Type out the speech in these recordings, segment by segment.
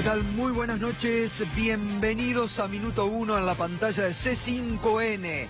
tal? Muy buenas noches, bienvenidos a Minuto 1 en la pantalla de C5N.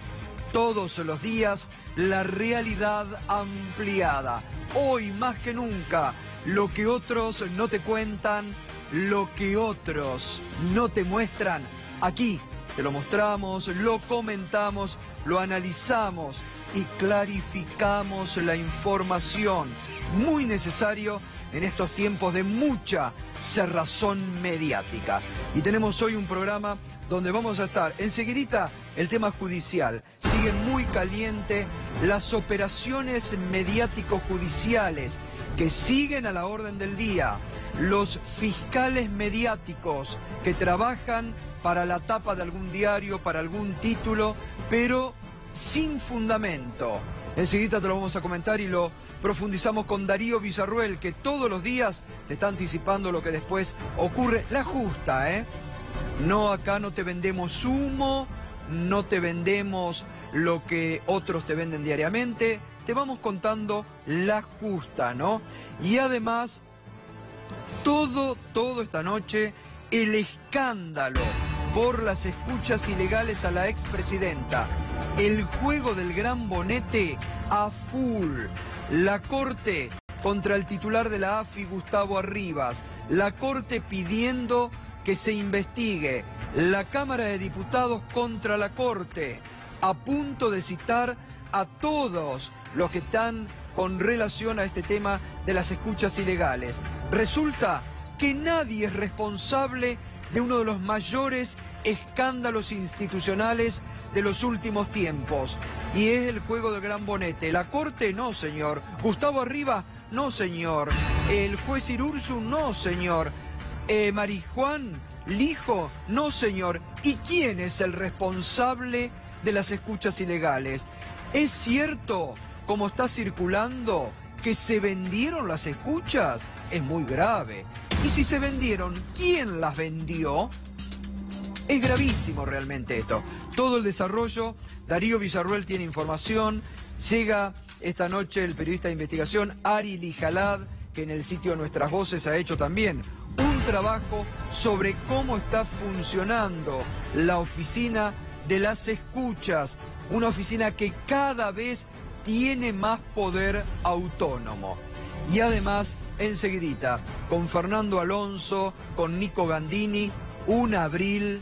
Todos los días, la realidad ampliada. Hoy más que nunca, lo que otros no te cuentan, lo que otros no te muestran, aquí te lo mostramos, lo comentamos, lo analizamos y clarificamos la información. Muy necesario en estos tiempos de mucha cerrazón mediática. Y tenemos hoy un programa donde vamos a estar enseguidita el tema judicial. Sigue muy caliente las operaciones mediático-judiciales que siguen a la orden del día. Los fiscales mediáticos que trabajan para la tapa de algún diario, para algún título, pero sin fundamento. Enseguida te lo vamos a comentar y lo profundizamos con Darío Villarruel, que todos los días te está anticipando lo que después ocurre. La justa, ¿eh? No, acá no te vendemos humo, no te vendemos lo que otros te venden diariamente. Te vamos contando la justa, ¿no? Y además, todo esta noche, el escándalo por las escuchas ilegales a la expresidenta. El juego del gran bonete a full. La Corte contra el titular de la AFI, Gustavo Arribas. La Corte pidiendo que se investigue. La Cámara de Diputados contra la Corte. A punto de citar a todos los que están con relación a este tema de las escuchas ilegales. Resulta que nadie es responsable de uno de los mayores escándalos institucionales de los últimos tiempos. Y es el juego del gran bonete. La Corte, no señor. Gustavo Arribas, no señor. El juez Irurzu, no señor. Marijuán Lijo, no señor. ¿Y quién es el responsable de las escuchas ilegales? ¿Es cierto, como está circulando, que se vendieron las escuchas? Es muy grave. Y si se vendieron, ¿quién las vendió? Es gravísimo realmente esto. Todo el desarrollo, Darío Villarruel tiene información. Llega esta noche el periodista de investigación Ari Lijalad, que en el sitio Nuestras Voces ha hecho también un trabajo sobre cómo está funcionando la oficina de las escuchas. Una oficina que cada vez tiene más poder autónomo. Y además, enseguidita, con Fernando Alonso, con Nico Gandini, un abril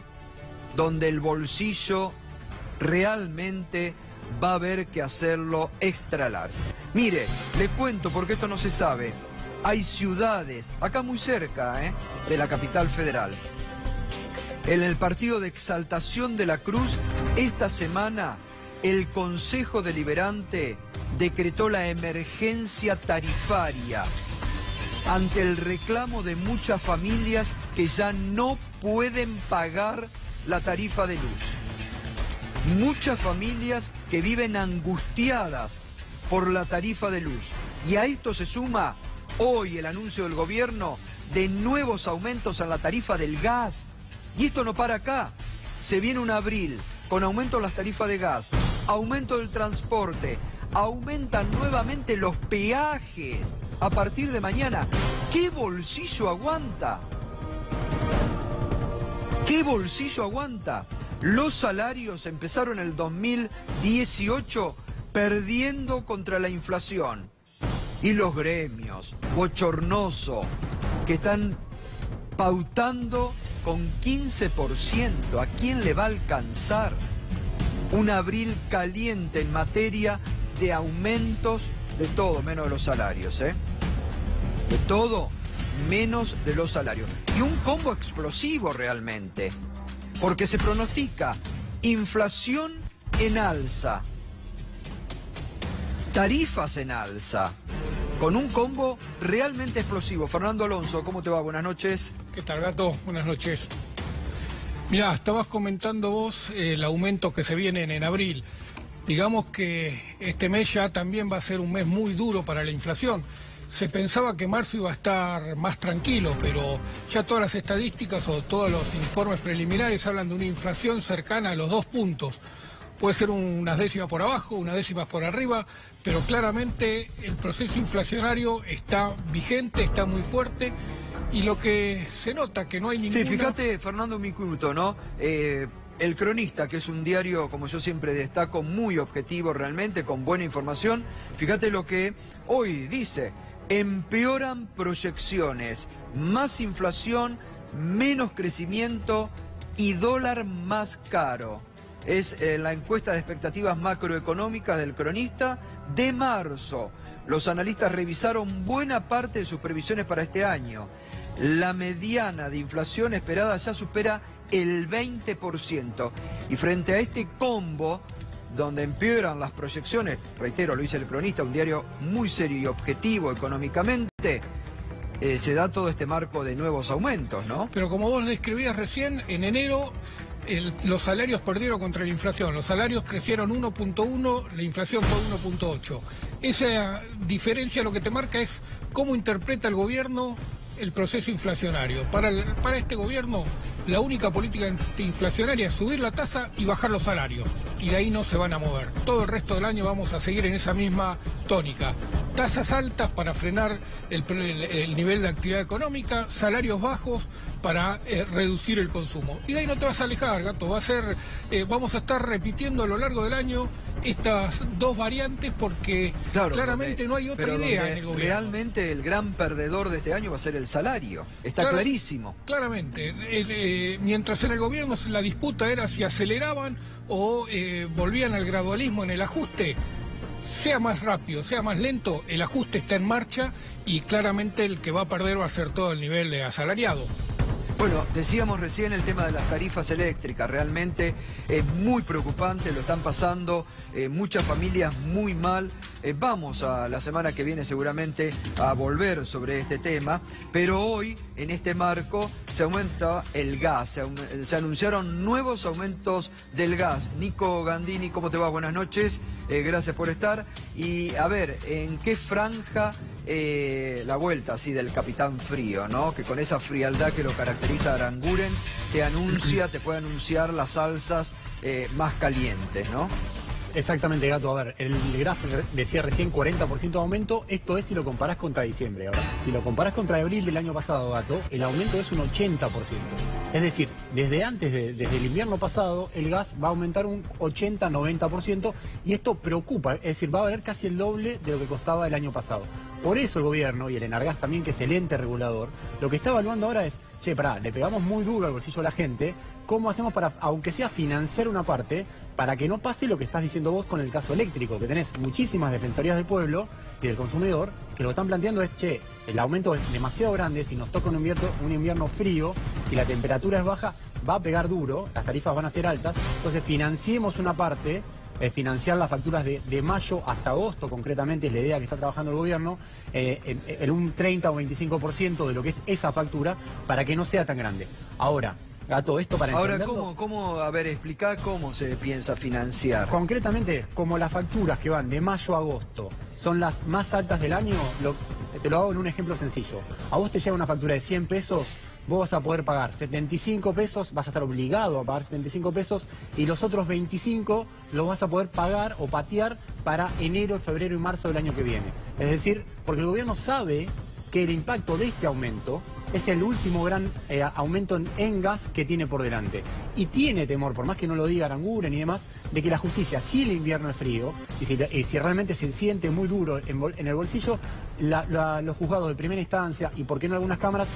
donde el bolsillo realmente va a haber que hacerlo extra largo. Mire, le cuento porque esto no se sabe. Hay ciudades, acá muy cerca, de la capital federal. En el partido de Exaltación de la Cruz, esta semana, el Consejo Deliberante decretó la emergencia tarifaria ante el reclamo de muchas familias que ya no pueden pagar la tarifa de luz. Muchas familias que viven angustiadas por la tarifa de luz. Y a esto se suma hoy el anuncio del gobierno de nuevos aumentos en la tarifa del gas. Y esto no para acá. Se viene un abril con aumento en las tarifas de gas, aumento del transporte, aumentan nuevamente los peajes a partir de mañana. ¿Qué bolsillo aguanta? ¿Qué bolsillo aguanta? Los salarios empezaron el 2018 perdiendo contra la inflación. Y los gremios, bochornoso, que están pautando con 15%. ¿A quién le va a alcanzar? Un abril caliente en materia de aumentos de todo, menos de los salarios, ¿eh? De todo, menos de los salarios. Y un combo explosivo realmente, porque se pronostica inflación en alza, tarifas en alza, con un combo realmente explosivo. Fernando Alonso, ¿cómo te va? Buenas noches. ¿Qué tal, Gato? Buenas noches. Mirá, estabas comentando vos el aumento que se viene en abril. Digamos que este mes ya también va a ser un mes muy duro para la inflación. Se pensaba que marzo iba a estar más tranquilo, pero ya todas las estadísticas o todos los informes preliminares hablan de una inflación cercana a los 2 puntos. puede ser unas décimas por abajo, unas décimas por arriba, pero claramente el proceso inflacionario está vigente, está muy fuerte, y lo que se nota que no hay ninguna... Sí, fíjate, Fernando, un minuto, ¿no? El Cronista, que es un diario, como yo siempre destaco, muy objetivo realmente, con buena información, fíjate lo que hoy dice: empeoran proyecciones, más inflación, menos crecimiento y dólar más caro. Es la encuesta de expectativas macroeconómicas del Cronista de marzo. Los analistas revisaron buena parte de sus previsiones para este año. La mediana de inflación esperada ya supera el 20%. Y frente a este combo, donde empeoran las proyecciones, reitero, lo dice el Cronista, un diario muy serio y objetivo económicamente, se da todo este marco de nuevos aumentos, ¿no? Pero como vos describías recién, en enero los salarios perdieron contra la inflación. Los salarios crecieron 1.1, la inflación fue 1.8. Esa diferencia lo que te marca es cómo interpreta el gobierno el proceso inflacionario. Para este gobierno, la única política inflacionaria es subir la tasa y bajar los salarios. Y de ahí no se van a mover. Todo el resto del año vamos a seguir en esa misma tónica. Tasas altas para frenar el nivel de actividad económica, salarios bajos para reducir el consumo. Y de ahí no te vas a alejar, Gato. Vamos a estar repitiendo a lo largo del año estas dos variantes porque claro, claramente no hay otra idea en el gobierno. Realmente el gran perdedor de este año va a ser el salario. Está clarísimo. Claramente. Mientras en el gobierno la disputa era si aceleraban o volvían al gradualismo en el ajuste. Sea más rápido, sea más lento, el ajuste está en marcha y claramente el que va a perder va a ser todo el nivel de asalariado. Bueno, decíamos recién el tema de las tarifas eléctricas, realmente es muy preocupante, lo están pasando muchas familias muy mal. Vamos a la semana que viene seguramente a volver sobre este tema, pero hoy en este marco se aumenta el gas, se anunciaron nuevos aumentos del gas. Nico Gandini, ¿cómo te va? Buenas noches, gracias por estar. Y a ver, ¿en qué franja la vuelta así del Capitán Frío, ¿no? Que con esa frialdad que lo caracteriza a Aranguren te puede anunciar las salsas más calientes, ¿no? Exactamente, Gato. A ver, el gráfico decía recién 40% de aumento. Esto es si lo comparás contra diciembre. Ahora, si lo comparás contra abril del año pasado, Gato, el aumento es un 80%. Es decir, desde el invierno pasado, el gas va a aumentar un 80-90%. Y esto preocupa. Es decir, va a valer casi el doble de lo que costaba el año pasado. Por eso el gobierno, y el Enargás también, que es el ente regulador, lo que está evaluando ahora es, le pegamos muy duro al bolsillo a la gente, ¿cómo hacemos para, aunque sea financiar una parte, para que no pase lo que estás diciendo vos con el caso eléctrico, que tenés muchísimas defensorías del pueblo y del consumidor, que lo que están planteando es, el aumento es demasiado grande, si nos toca un invierno frío, si la temperatura es baja, va a pegar duro, las tarifas van a ser altas, entonces financiemos una parte, financiar las facturas de mayo hasta agosto, concretamente es la idea que está trabajando el gobierno, en un 30 o 25% de lo que es esa factura, para que no sea tan grande. Ahora, Gato, esto para entenderlo... Ahora, ¿cómo? A ver, explica cómo se piensa financiar. Concretamente, como las facturas que van de mayo a agosto son las más altas del año, te lo hago en un ejemplo sencillo. A vos te llega una factura de 100 pesos... Vos vas a poder pagar 75 pesos, vas a estar obligado a pagar 75 pesos y los otros 25 los vas a poder pagar o patear para enero, febrero y marzo del año que viene. Es decir, porque el gobierno sabe que el impacto de este aumento es el último gran aumento en gas que tiene por delante. Y tiene temor, por más que no lo diga Aranguren y demás, de que la justicia, si el invierno es frío, y si realmente se siente muy duro en el bolsillo, los juzgados de primera instancia y por qué no algunas cámaras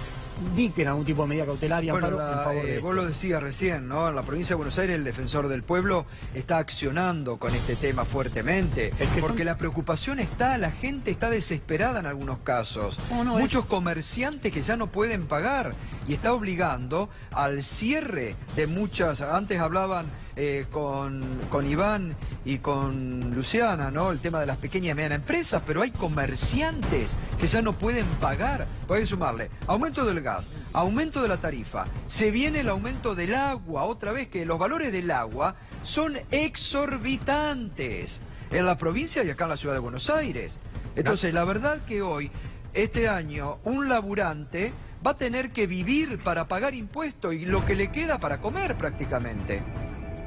dicten algún tipo de medida cautelar y amparo en favor de vos lo decías recién, ¿no? En la provincia de Buenos Aires el defensor del pueblo está accionando con este tema fuertemente, porque la preocupación está, la gente está desesperada en algunos casos. Muchos comerciantes que ya no pueden pagar y está obligando al cierre de muchas, antes hablaban con Iván y con Luciana, ¿no? El tema de las pequeñas y medianas empresas, pero hay comerciantes que ya no pueden pagar. Pueden sumarle aumento del gas, aumento de la tarifa, se viene el aumento del agua, otra vez que los valores del agua son exorbitantes en la provincia y acá en la ciudad de Buenos Aires. Entonces, la verdad que hoy, este año, un laburante va a tener que vivir para pagar impuestos y lo que le queda para comer prácticamente.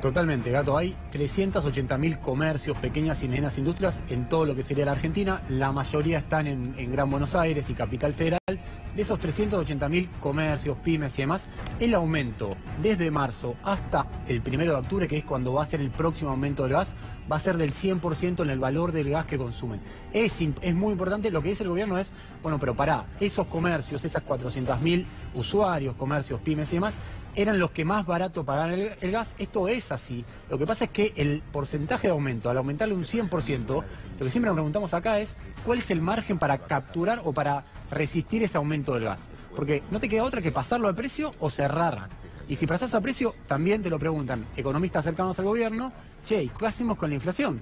Totalmente, Gato. Hay 380.000 comercios, pequeñas y medianas industrias en todo lo que sería la Argentina. La mayoría están en Gran Buenos Aires y Capital Federal. De esos 380.000 comercios, pymes y demás, el aumento desde marzo hasta el 1 de octubre, que es cuando va a ser el próximo aumento del gas, va a ser del 100% en el valor del gas que consumen. Es muy importante. Lo que dice el gobierno es, bueno, pero pará, esos comercios, esas 400.000 usuarios, comercios, pymes y demás, eran los que más barato pagaban el gas. Esto es así. Lo que pasa es que el porcentaje de aumento, al aumentarle un 100%, lo que siempre nos preguntamos acá es, ¿cuál es el margen para capturar o para resistir ese aumento del gas? Porque no te queda otra que pasarlo al precio o cerrar. Y si pasás a precio, también te lo preguntan economistas cercanos al gobierno, che, ¿y qué hacemos con la inflación?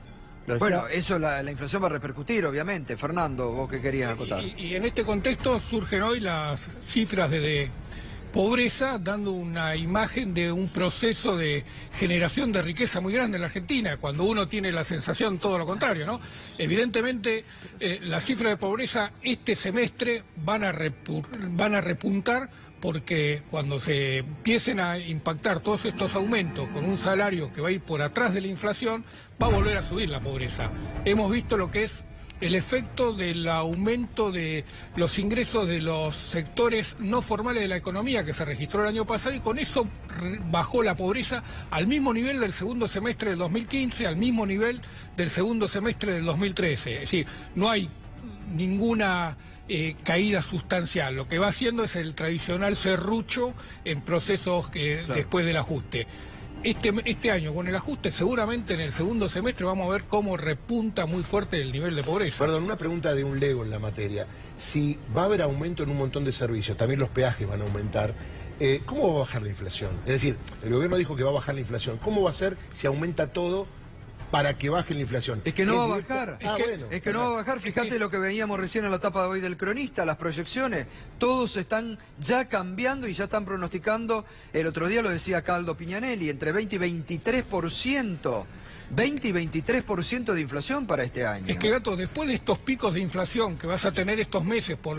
Bueno, eso la inflación va a repercutir, obviamente. Fernando, vos que querías acotar. Y en este contexto surgen hoy las cifras de pobreza, dando una imagen de un proceso de generación de riqueza muy grande en la Argentina, cuando uno tiene la sensación todo lo contrario, ¿no? Evidentemente, las cifras de pobreza este semestre van a repuntar, porque cuando se empiecen a impactar todos estos aumentos con un salario que va a ir por atrás de la inflación, va a volver a subir la pobreza. Hemos visto lo que es el efecto del aumento de los ingresos de los sectores no formales de la economía que se registró el año pasado, y con eso bajó la pobreza al mismo nivel del segundo semestre del 2015, al mismo nivel del segundo semestre del 2013. Es decir, no hay ninguna caída sustancial. Lo que va haciendo es el tradicional serrucho en procesos después del ajuste. Este año, con el ajuste, seguramente en el segundo semestre vamos a ver cómo repunta muy fuerte el nivel de pobreza. Perdón, una pregunta de un lego en la materia. Si va a haber aumento en un montón de servicios, también los peajes van a aumentar, ¿cómo va a bajar la inflación? Es decir, el gobierno dijo que va a bajar la inflación. ¿Cómo va a ser si aumenta todo para que baje la inflación? Es que no va a bajar. Es que no va a bajar. Fíjate Es que lo que veíamos recién en la etapa de hoy del Cronista, las proyecciones. Todos están ya cambiando y ya están pronosticando. El otro día lo decía Caldo Piñanelli, entre 20 y 23%. 20 y 23% de inflación para este año. Es que, Gato, después de estos picos de inflación que vas a tener estos meses por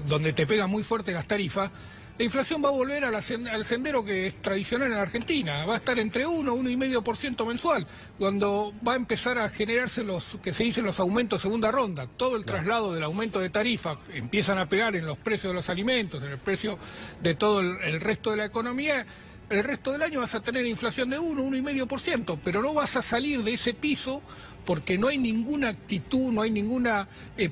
donde te pegan muy fuerte las tarifas, la inflación va a volver al sendero que es tradicional en Argentina. Va a estar entre 1,5% mensual, cuando va a empezar a generarse los que se dicen los aumentos segunda ronda. Todo el traslado del aumento de tarifa empiezan a pegar en los precios de los alimentos, en el precio de todo el resto de la economía. El resto del año vas a tener inflación de 1,5%, pero no vas a salir de ese piso porque no hay ninguna actitud, no hay ninguna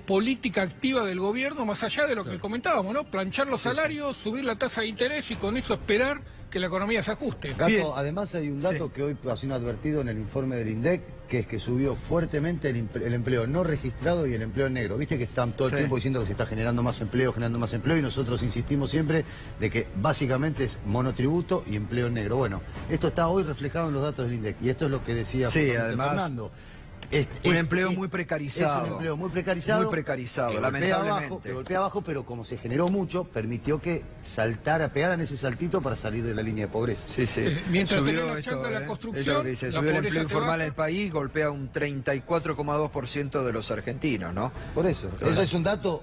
política activa del gobierno, más allá de lo que comentábamos, ¿no? Planchar los salarios, subir la tasa de interés y con eso esperar que la economía se ajuste. Gato, además hay un dato que hoy ha sido advertido en el informe del INDEC, que es que subió fuertemente el empleo no registrado y el empleo negro. Viste que están todo el tiempo diciendo que se está generando más empleo, y nosotros insistimos siempre de que básicamente es monotributo y empleo negro. Bueno, esto está hoy reflejado en los datos del INDEC y esto es lo que decía además, Fernando. Un empleo muy precarizado. Es un empleo muy precarizado. Muy precarizado, lamentablemente. Golpea abajo, pero como se generó mucho, permitió que pegaran ese saltito para salir de la línea de pobreza. Sí, sí. Mientras subió esto, la construcción, es lo que dice, subió el empleo informal en el país, golpea un 34,2% de los argentinos, ¿no? Por eso. Eso es un dato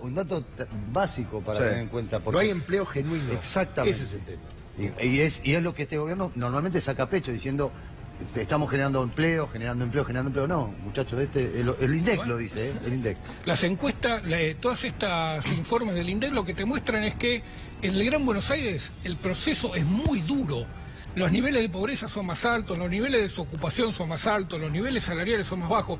básico para tener en cuenta. No hay empleo genuino. Exactamente. Ese es el tema. Y es lo que este gobierno normalmente saca pecho, diciendo... Estamos generando empleo. No, muchachos, el INDEC lo dice, el INDEC. Las encuestas, todas estas informes del INDEC lo que te muestran es que en el Gran Buenos Aires el proceso es muy duro. Los niveles de pobreza son más altos, los niveles de desocupación son más altos, los niveles salariales son más bajos.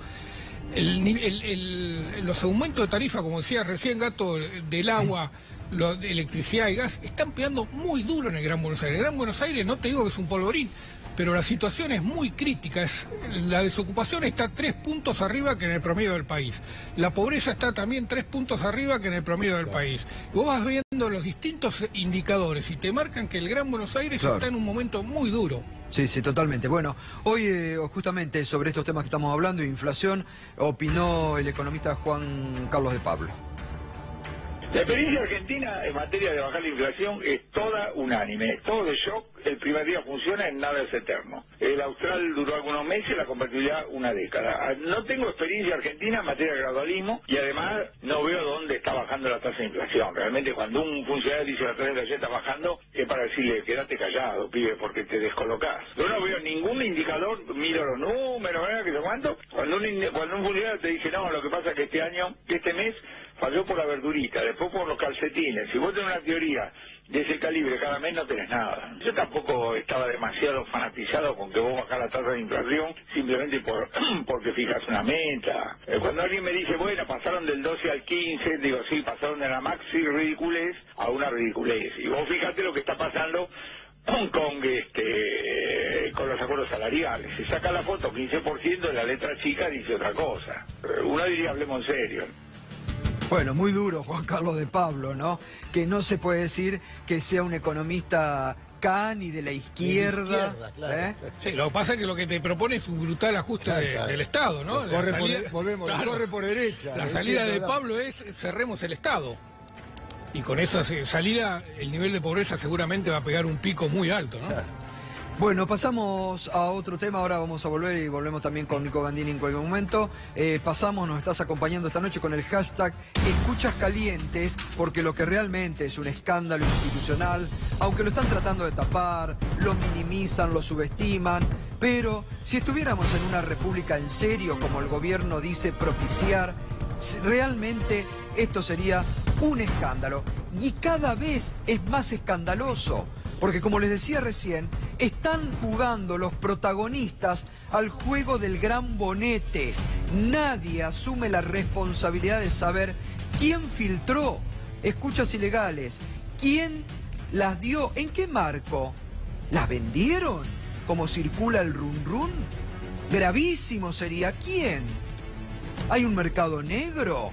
Los aumentos de tarifa, como decía recién Gato, del agua, de electricidad y gas, están pegando muy duro en el Gran Buenos Aires. El Gran Buenos Aires, no te digo que es un polvorín, pero la situación es muy crítica. La desocupación está 3 puntos arriba que en el promedio del país. La pobreza está también 3 puntos arriba que en el promedio del país. Vos vas viendo los distintos indicadores y te marcan que el Gran Buenos Aires está en un momento muy duro. Sí, sí, totalmente. Bueno, hoy justamente sobre estos temas que estamos hablando, inflación, opinó el economista Juan Carlos de Pablo. La experiencia argentina en materia de bajar la inflación es toda unánime, todo de shock. el primer día funciona, en nada es eterno. El austral duró algunos meses, la convertibilidad una década. No tengo experiencia argentina en materia de gradualismo y además no veo dónde está bajando la tasa de inflación. Realmente cuando un funcionario dice la tasa de inflación está bajando, es para decirle, quédate callado, pibe, porque te descolocás. Yo no veo ningún indicador, miro los números, ¿verdad? Que sé cuánto. Cuando un funcionario te dice, no, lo que pasa es que este mes falló por la verdurita, después por los calcetines. Si vos tenés una teoría de ese calibre cada mes, no tenés nada. Yo tampoco estaba demasiado fanatizado con que vos bajás la tasa de inflación simplemente porque fijas una meta. Cuando alguien me dice, bueno, pasaron del 12 al 15, digo, sí, pasaron de la maxi ridiculez a una ridiculez. Y vos fíjate lo que está pasando con los acuerdos salariales. Se saca la foto 15% de la letra chica, dice otra cosa. Uno diría, hablemos en serio. Bueno, muy duro Juan Carlos de Pablo, ¿no? Que no se puede decir que sea un economista cani de la izquierda. Claro. Sí, lo que pasa es que lo que te propone es un brutal ajuste del Estado, ¿no? Corre por derecha. La salida de Pablo es cerremos el Estado. Y con esa salida el nivel de pobreza seguramente va a pegar un pico muy alto, ¿no? Claro. Bueno, pasamos a otro tema, ahora vamos a volver y volvemos también con Nico Gandini en cualquier momento. Nos estás acompañando esta noche con el hashtag Escuchas Calientes, porque lo que realmente es un escándalo institucional, aunque lo están tratando de tapar, lo minimizan, lo subestiman, pero si estuviéramos en una república en serio, como el gobierno dice propiciar, realmente esto sería un escándalo. Y cada vez es más escandaloso. Porque como les decía recién, están jugando los protagonistas al juego del gran bonete. Nadie asume la responsabilidad de saber quién filtró escuchas ilegales, quién las dio, en qué marco. ¿Las vendieron? ¿Cómo circula el run run? Gravísimo sería. ¿Quién? ¿Hay un mercado negro?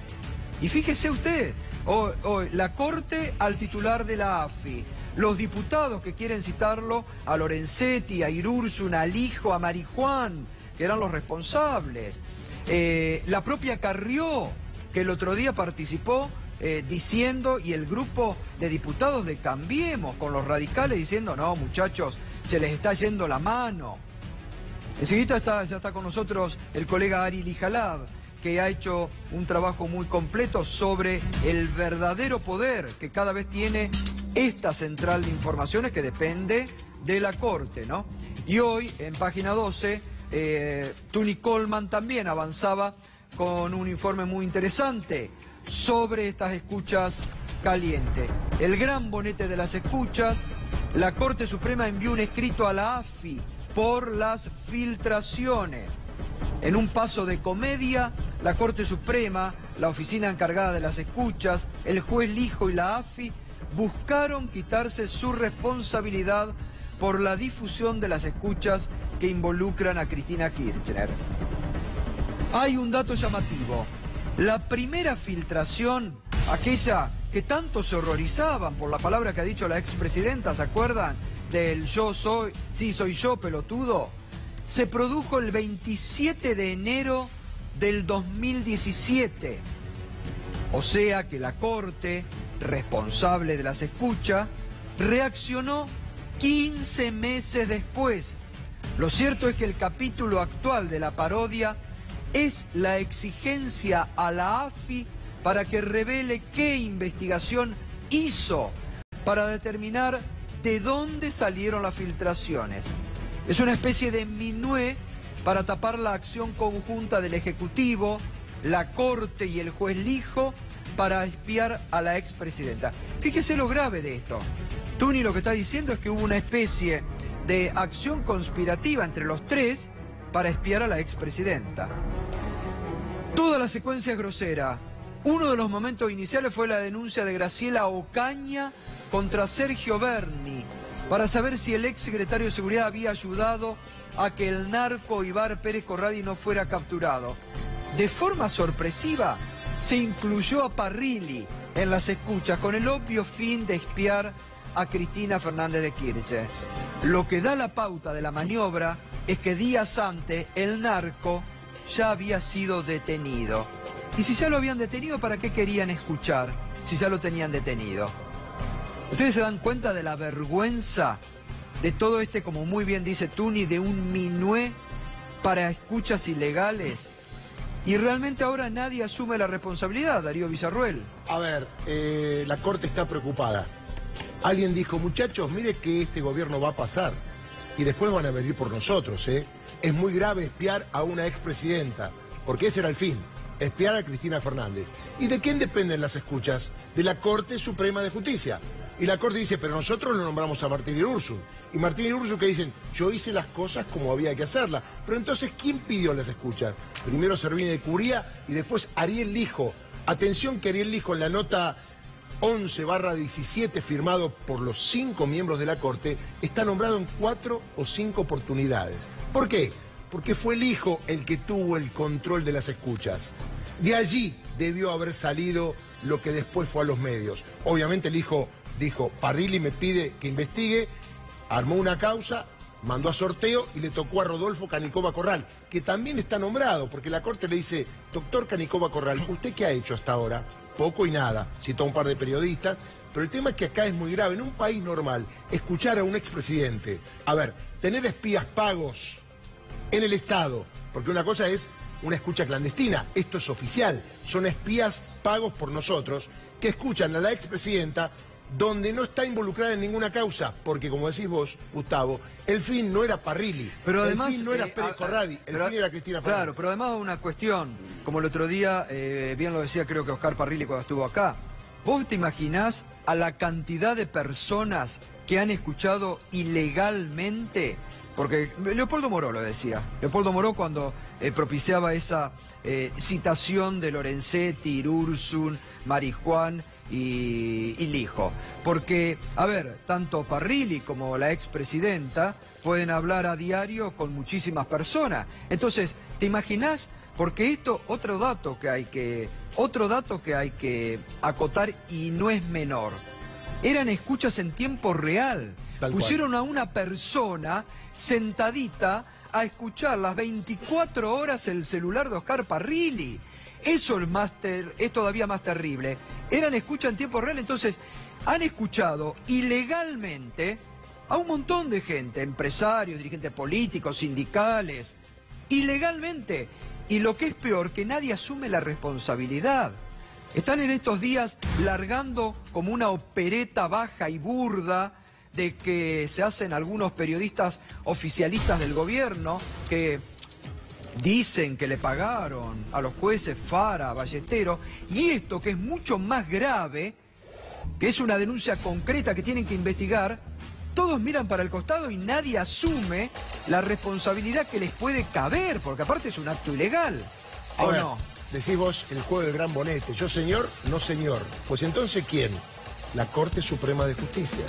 Y fíjese usted, hoy la Corte al titular de la AFI. Los diputados que quieren citarlo a Lorenzetti, a Irursun, a Lijo, a Marijuán, que eran los responsables. La propia Carrió, que el otro día participó diciendo, y el grupo de diputados de Cambiemos con los radicales diciendo, no muchachos, se les está yendo la mano. Enseguida ya está con nosotros el colega Ari Lijalad, que ha hecho un trabajo muy completo sobre el verdadero poder que cada vez tiene esta central de informaciones que depende de la Corte, ¿no? Y hoy, en página 12, Tuni Coleman también avanzaba con un informe muy interesante sobre estas escuchas calientes. El gran bonete de las escuchas, la Corte Suprema envió un escrito a la AFI por las filtraciones. En un paso de comedia, la Corte Suprema, la oficina encargada de las escuchas, el juez Lijo y la AFI buscaron quitarse su responsabilidad por la difusión de las escuchas que involucran a Cristina Kirchner. Hay un dato llamativo. La primera filtración, aquella que tanto se horrorizaban por la palabra que ha dicho la expresidenta, ¿se acuerdan? Del soy yo, pelotudo. Se produjo el 27 de enero del 2017. O sea que la Corte, responsable de las escuchas, reaccionó 15 meses después. Lo cierto es que el capítulo actual de la parodia es la exigencia a la AFI para que revele qué investigación hizo para determinar de dónde salieron las filtraciones. Es una especie de minué para tapar la acción conjunta del Ejecutivo, la Corte y el juez Lijo para espiar a la expresidenta. Fíjese lo grave de esto. Tuni lo que está diciendo es que hubo una especie de acción conspirativa entre los tres para espiar a la expresidenta. Toda la secuencia es grosera. Uno de los momentos iniciales fue la denuncia de Graciela Ocaña contra Sergio Berni para saber si el ex secretario de Seguridad había ayudado a que el narco Ibar Pérez Corradi no fuera capturado. De forma sorpresiva, se incluyó a Parrilli en las escuchas con el obvio fin de espiar a Cristina Fernández de Kirchner. Lo que da la pauta de la maniobra es que días antes el narco ya había sido detenido. Y si ya lo habían detenido, ¿para qué querían escuchar si ya lo tenían detenido? ¿Ustedes se dan cuenta de la vergüenza de todo este, como muy bien dice Tuni, de un minué para escuchas ilegales. Y realmente ahora nadie asume la responsabilidad, Darío Villarruel. A ver, la Corte está preocupada. Alguien dijo, muchachos, mire que este gobierno va a pasar y después van a venir por nosotros, ¿eh? Es muy grave espiar a una expresidenta, porque ese era el fin, espiar a Cristina Fernández. ¿Y de quién dependen las escuchas? De la Corte Suprema de Justicia. Y la Corte dice, pero nosotros lo nombramos a Martín Irursun. Y Martín Irursun que dicen, yo hice las cosas como había que hacerlas. Pero entonces, ¿quién pidió las escuchas? Primero Servini de Curía y después Ariel Lijo. Atención que Ariel Lijo en la nota 11/17 firmado por los 5 miembros de la Corte está nombrado en 4 o 5 oportunidades. ¿Por qué? Porque fue Lijo el que tuvo el control de las escuchas. De allí debió haber salido lo que después fue a los medios. Obviamente Lijo dijo, Parrilli me pide que investigue, armó una causa, mandó a sorteo y le tocó a Rodolfo Canicova Corral, que también está nombrado, porque la Corte le dice, doctor Canicova Corral, ¿usted qué ha hecho hasta ahora? Poco y nada, citó a un par de periodistas, pero el tema es que acá es muy grave. En un país normal, escuchar a un expresidente, a ver, tener espías pagos en el Estado, porque una cosa es una escucha clandestina, esto es oficial, son espías pagos por nosotros, que escuchan a la expresidenta donde no está involucrada en ninguna causa, porque como decís vos, Gustavo, el fin no era Parrilli, pero además, el fin no era Pérez Corradi, el fin era Cristina Fernández. Claro, pero además una cuestión, como el otro día, bien lo decía creo que Oscar Parrilli cuando estuvo acá, ¿vos te imaginás a la cantidad de personas que han escuchado ilegalmente? Porque Leopoldo Moró lo decía, Leopoldo Moró cuando propiciaba esa citación de Lorenzetti, Irursun, Marijuán y Lijo. Porque, a ver, tanto Parrilli como la expresidenta pueden hablar a diario con muchísimas personas. Entonces, ¿te imaginás? Porque esto, otro dato que hay que acotar y no es menor. Eran escuchas en tiempo real. Pusieron a una persona sentadita a escuchar las 24 horas el celular de Oscar Parrilli. Eso es todavía más terrible. Eran escuchas en tiempo real, entonces han escuchado ilegalmente a un montón de gente, empresarios, dirigentes políticos, sindicales, ilegalmente. Y lo que es peor, que nadie asume la responsabilidad. Están en estos días largando como una opereta baja y burda de que se hacen algunos periodistas oficialistas del gobierno que dicen que le pagaron a los jueces Fara, Ballesteros, y esto que es mucho más grave, que es una denuncia concreta que tienen que investigar, todos miran para el costado y nadie asume la responsabilidad que les puede caber, porque aparte es un acto ilegal, ¿o no? Decís vos el juego del gran bonete, yo señor, no señor. Pues entonces, ¿quién? La Corte Suprema de Justicia.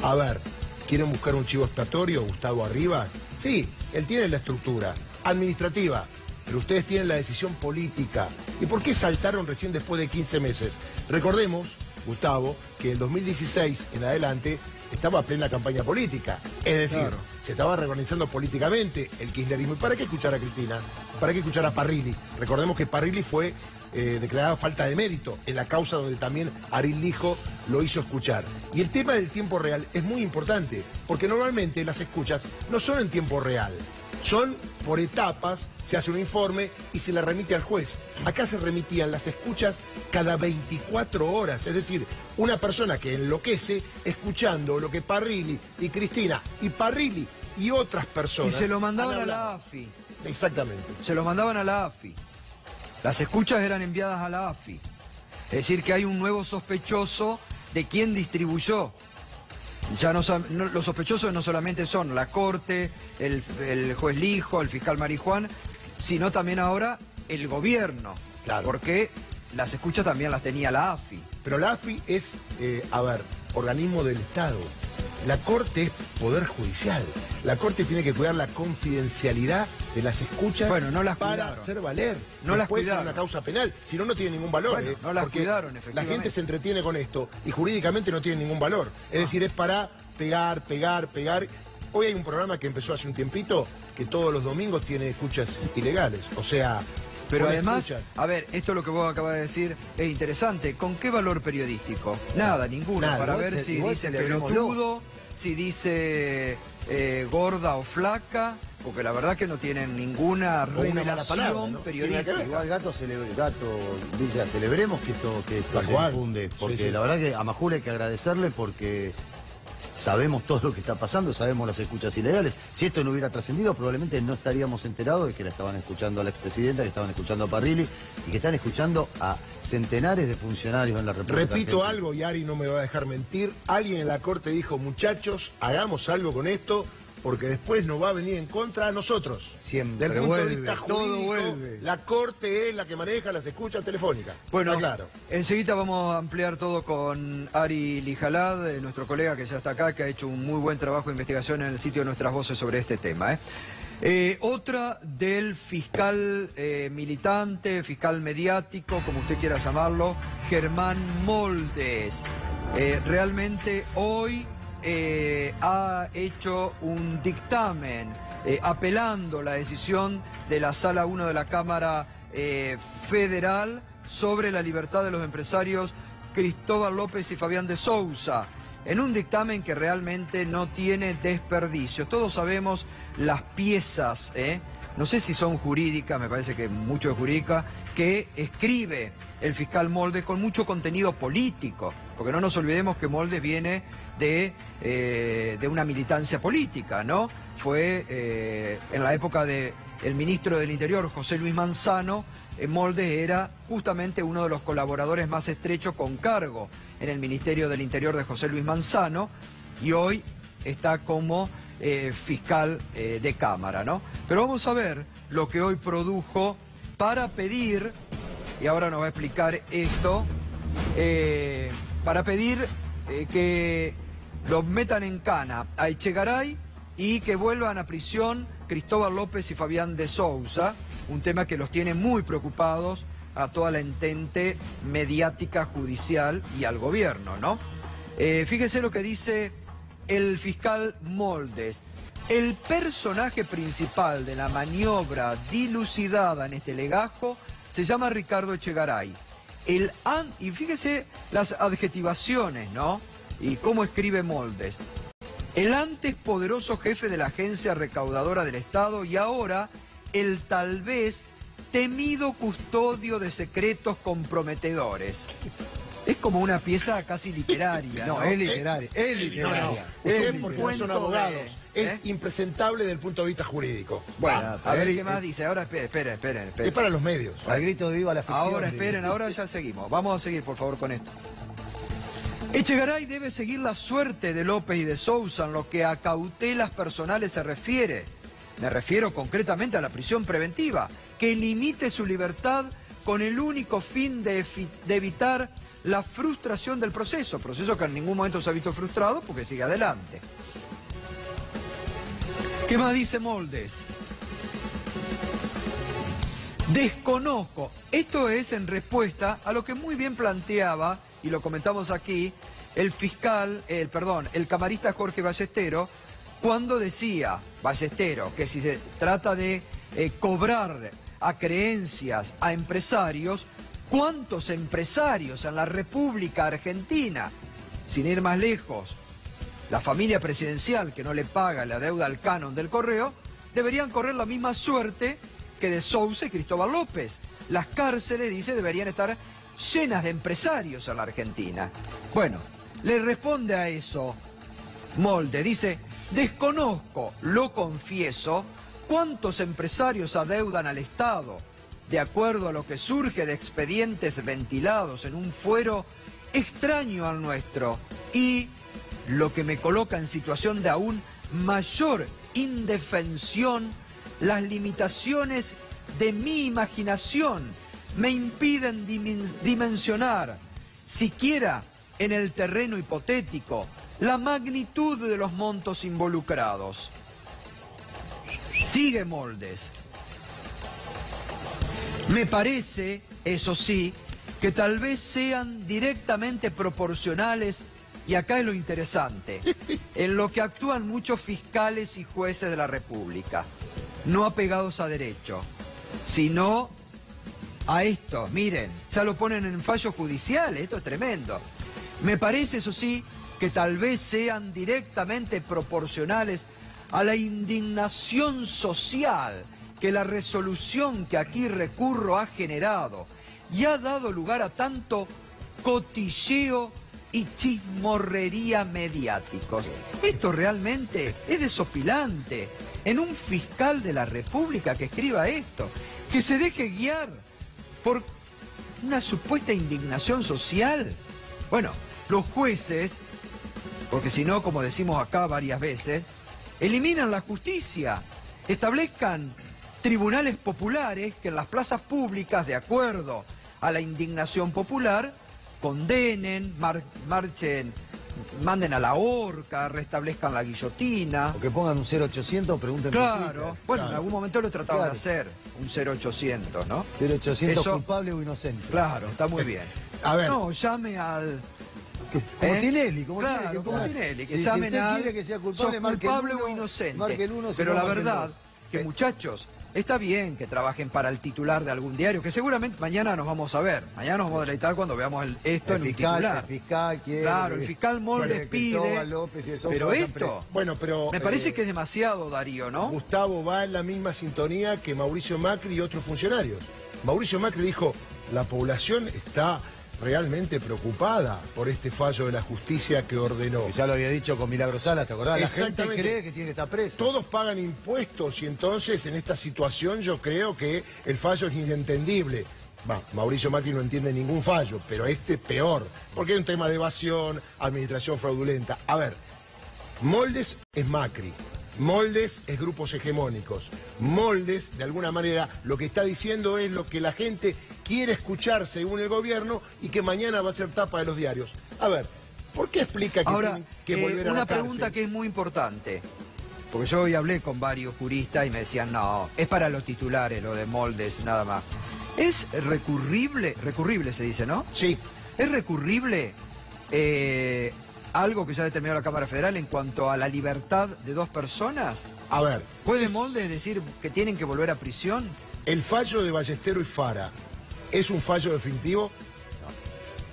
A ver, ¿quieren buscar un chivo expiatorio, Gustavo Arribas? Sí, él tiene la estructura administrativa, pero ustedes tienen la decisión política. ¿Y por qué saltaron recién después de 15 meses? Recordemos, Gustavo, que en 2016 en adelante estaba plena campaña política. Es decir, claro, se estaba reorganizando políticamente el kirchnerismo. ¿Y para qué escuchar a Cristina? ¿Para qué escuchar a Parrilli? Recordemos que Parrilli fue declarado falta de mérito en la causa donde también Ariel Lijo lo hizo escuchar. Y el tema del tiempo real es muy importante, porque normalmente las escuchas no son en tiempo real. Son por etapas, se hace un informe y se le remite al juez. Acá se remitían las escuchas cada 24 horas. Es decir, una persona que enloquece escuchando lo que Parrilli y Cristina y Parrilli y otras personas... Y se lo mandaban a la AFI. Exactamente. Se lo mandaban a la AFI. Las escuchas eran enviadas a la AFI. Es decir, que hay un nuevo sospechoso de quién distribuyó. Ya los sospechosos no solamente son la Corte, el juez Lijo, el fiscal Marijuán, sino también ahora el gobierno. Claro. Porque las escuchas también las tenía la AFI. Pero la AFI es, organismo del Estado. La Corte es poder judicial. La Corte tiene que cuidar la confidencialidad de las escuchas para hacer valer. No las cuidaron. Una causa penal, si no, no tiene ningún valor. Bueno, no las cuidaron, efectivamente. La gente se entretiene con esto y jurídicamente no tiene ningún valor. Es decir, es para pegar. Hoy hay un programa que empezó hace un tiempito que todos los domingos tiene escuchas ilegales. O sea... Pero además, a ver, esto es lo que vos acabas de decir, es interesante. ¿Con qué valor periodístico? Nada, ninguno. Para ver si dice pelotudo, si dice gorda o flaca, porque la verdad que no tienen ninguna revelación ¿no? periodística. Igual Gato Villa, celebremos que esto Tal se cual. difunde, porque Sí, sí. la verdad que a Majul hay que agradecerle porque sabemos todo lo que está pasando, sabemos las escuchas ilegales. Si esto no hubiera trascendido, probablemente no estaríamos enterados de que la estaban escuchando a la expresidenta, que estaban escuchando a Parrilli y que están escuchando a centenares de funcionarios en la República Repito Argentina. algo, y Ari no me va a dejar mentir. Alguien en la corte dijo, muchachos, hagamos algo con esto, porque después nos va a venir en contra a nosotros. Siempre Del punto de vuelve, vista todo jurídico, vuelve. la corte es la que maneja las escuchas telefónicas. Bueno, Está claro. enseguida vamos a ampliar todo con Ari Lijalad, nuestro colega que ya está acá, que ha hecho un muy buen trabajo de investigación en el sitio de Nuestras Voces sobre este tema. Otra del fiscal militante, fiscal mediático, como usted quiera llamarlo, Germán Moldes. Realmente hoy ha hecho un dictamen apelando la decisión de la Sala 1 de la Cámara Federal sobre la libertad de los empresarios Cristóbal López y Fabián de Sousa, en un dictamen que realmente no tiene desperdicio. Todos sabemos las piezas, no sé si son jurídicas, me parece que mucho es jurídica, que escribe el fiscal Moldes con mucho contenido político, porque no nos olvidemos que Moldes viene de una militancia política, ¿no? Fue en la época del ministro del Interior, José Luis Manzano, Moldes era justamente uno de los colaboradores más estrechos con cargo en el Ministerio del Interior de José Luis Manzano, y hoy está como fiscal de Cámara, ¿no? Pero vamos a ver lo que hoy produjo para pedir, y ahora nos va a explicar esto, para pedir que los metan en cana a Echegaray y que vuelvan a prisión Cristóbal López y Fabián de Sousa, un tema que los tiene muy preocupados a toda la entente mediática judicial y al gobierno, ¿no? Fíjese lo que dice el fiscal Moldes. El personaje principal de la maniobra dilucidada en este legajo se llama Ricardo Echegaray. Y fíjese las adjetivaciones, ¿no? Y cómo escribe Moldes. El antes poderoso jefe de la agencia recaudadora del Estado y ahora el tal vez temido custodio de secretos comprometedores. Es como una pieza casi literaria, ¿no? No, es literaria, es literaria. Ustedes porque no cuento son abogados. de- Es impresentable desde el punto de vista jurídico. Bueno, a ver es- qué más dice. Ahora esperen. Es para los medios. Al grito de viva la ficción. Ahora esperen, ahora ya seguimos. Vamos a seguir, por favor, con esto. Echegaray debe seguir la suerte de López y de Sousa en lo que a cautelas personales se refiere. Me refiero concretamente a la prisión preventiva, que limite su libertad con el único fin de evitar la frustración del proceso que en ningún momento se ha visto frustrado porque sigue adelante. ¿Qué más dice Moldes? Desconozco. Esto es en respuesta a lo que muy bien planteaba, y lo comentamos aquí, el camarista Jorge Ballestero, cuando decía, Ballestero, que si se trata de cobrar a creencias a empresarios, ¿cuántos empresarios en la República Argentina, sin ir más lejos, la familia presidencial que no le paga la deuda al canon del correo, deberían correr la misma suerte que de Sousa y Cristóbal López? Las cárceles, dice, deberían estar llenas de empresarios en la Argentina. Bueno, le responde a eso Molde, dice, desconozco, lo confieso, cuántos empresarios adeudan al Estado, de acuerdo a lo que surge de expedientes ventilados en un fuero extraño al nuestro, y lo que me coloca en situación de aún mayor indefensión, las limitaciones de mi imaginación me impiden dimensionar, siquiera en el terreno hipotético, la magnitud de los montos involucrados. Sigue Moldes. Me parece, eso sí, que tal vez sean directamente proporcionales, y acá es lo interesante, en lo que actúan muchos fiscales y jueces de la República, no apegados a derecho, sino a esto. Miren, ya lo ponen en fallos judiciales, esto es tremendo. Me parece, eso sí, que tal vez sean directamente proporcionales a la indignación social que la resolución que aquí recurro ha generado y ha dado lugar a tanto cotilleo y chismorrería mediáticos. Esto realmente es desopilante en un fiscal de la República que escriba esto, que se deje guiar por una supuesta indignación social. Bueno, los jueces, porque si no, como decimos acá varias veces, eliminan la justicia, establezcan tribunales populares que en las plazas públicas, de acuerdo a la indignación popular, condenen, marchen, manden a la horca, restablezcan la guillotina. O que pongan un 0800, pregunten Claro, por Twitter. bueno, en algún momento lo trataban de hacer, un 0800, ¿no? 0800 Eso, culpable o inocente. claro, está muy bien. A ver. No, llame al... Como Tinelli, como claro, Tinelli, como Tinelli, que si llamen usted al... quiere que sea sos culpable, marque el culpable uno, o inocente. marque el uno, si Pero no, la marque el verdad, dos. que muchachos, está bien que trabajen para el titular de algún diario, que seguramente mañana nos vamos a ver. Mañana nos vamos a deleitar cuando veamos esto en un titular. El fiscal quiere... Claro, el fiscal Moldes pide. López y eso Pero vayan esto, presos. Bueno, pero... me parece que es demasiado, Darío, ¿no? Gustavo va en la misma sintonía que Mauricio Macri y otros funcionarios. Mauricio Macri dijo, la población está realmente preocupada por este fallo de la justicia que ordenó. Ya lo había dicho con Milagro Sala, ¿te acordás? La gente Exactamente. cree que tiene que estar preso. Todos pagan impuestos y entonces en esta situación yo creo que el fallo es inentendible. Mauricio Macri no entiende ningún fallo, pero este peor, porque hay un tema de evasión, administración fraudulenta. A ver, Moldes es Macri, Moldes es grupos hegemónicos, Moldes, de alguna manera, lo que está diciendo es lo que la gente quiere escuchar según el gobierno y que mañana va a ser tapa de los diarios. A ver, ¿por qué explica que Ahora, tienen que volver a una la cárcel? pregunta que es muy importante, porque yo hoy hablé con varios juristas y me decían, no, es para los titulares, lo de Moldes, nada más. ¿Es recurrible? Recurrible se dice, ¿no? Sí. ¿Es recurrible algo que ya determinó la Cámara Federal en cuanto a la libertad de dos personas? A ver, ¿Puede Moldes decir que tienen que volver a prisión? ¿el fallo de Ballestero y Fara es un fallo definitivo?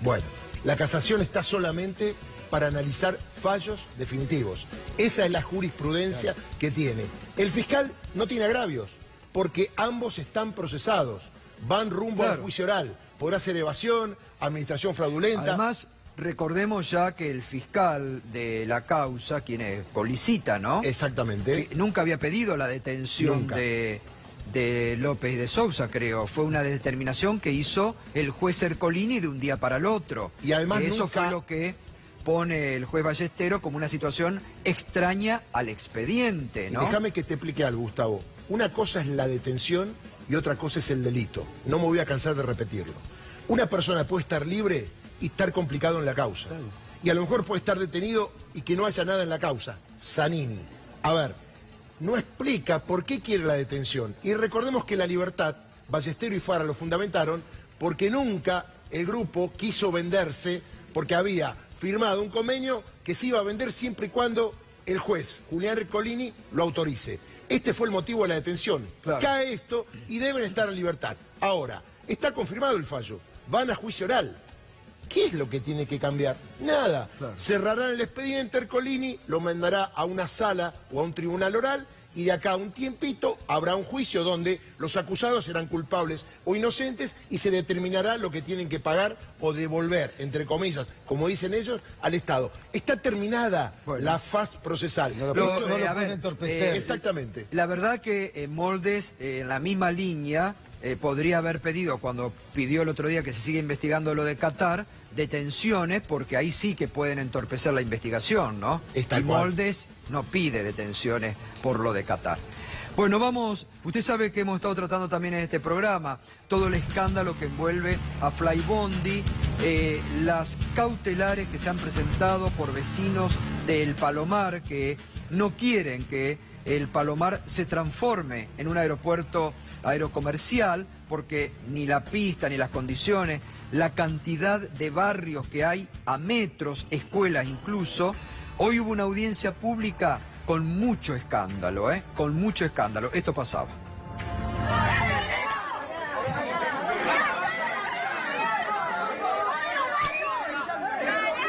Bueno, la casación está solamente para analizar fallos definitivos. Esa es la jurisprudencia que tiene. El fiscal no tiene agravios, porque ambos están procesados, van rumbo al juicio oral. Podrá ser evasión, administración fraudulenta. Además, recordemos ya que el fiscal de la causa, quien es Policita, ¿no? Exactamente. Nunca había pedido la detención Nunca. de López y de Sousa, creo. Fue una determinación que hizo el juez Ercolini de un día para el otro. Y además eso nunca... fue lo que pone el juez Ballestero como una situación extraña al expediente, Y ¿no? déjame que te explique algo, Gustavo. Una cosa es la detención y otra cosa es el delito. No me voy a cansar de repetirlo. Una persona puede estar libre y estar complicado en la causa. Y a lo mejor puede estar detenido y que no haya nada en la causa. Zanini. A ver, no explica por qué quiere la detención. Y recordemos que la libertad, Ballestero y Fara lo fundamentaron porque nunca el grupo quiso venderse, porque había firmado un convenio que se iba a vender siempre y cuando el juez Julián Ercolini lo autorice. Este fue el motivo de la detención. Claro. Cae esto y deben estar en libertad. Ahora, está confirmado el fallo. Van a juicio oral. ¿Qué es lo que tiene que cambiar? Nada. Claro. Cerrarán el expediente Ercolini, lo mandará a una sala o a un tribunal oral y de acá a un tiempito habrá un juicio donde los acusados serán culpables o inocentes y se determinará lo que tienen que pagar o devolver, entre comillas, como dicen ellos, al Estado. Está terminada la faz procesal. No lo a pueden ver, entorpecer. Exactamente. La verdad que Moldes, en la misma línea, podría haber pedido, cuando pidió el otro día que se siga investigando lo de Qatar, detenciones, porque ahí sí que pueden entorpecer la investigación, ¿no? Es tal y cual. Moldes no pide detenciones por lo de Qatar. Bueno, vamos, usted sabe que hemos estado tratando también en este programa todo el escándalo que envuelve a Flybondi, las cautelares que se han presentado por vecinos del Palomar que no quieren que el Palomar se transforme en un aeropuerto aerocomercial porque ni la pista ni las condiciones, la cantidad de barrios que hay a metros, escuelas incluso. Hoy hubo una audiencia pública con mucho escándalo, con mucho escándalo. Esto pasaba.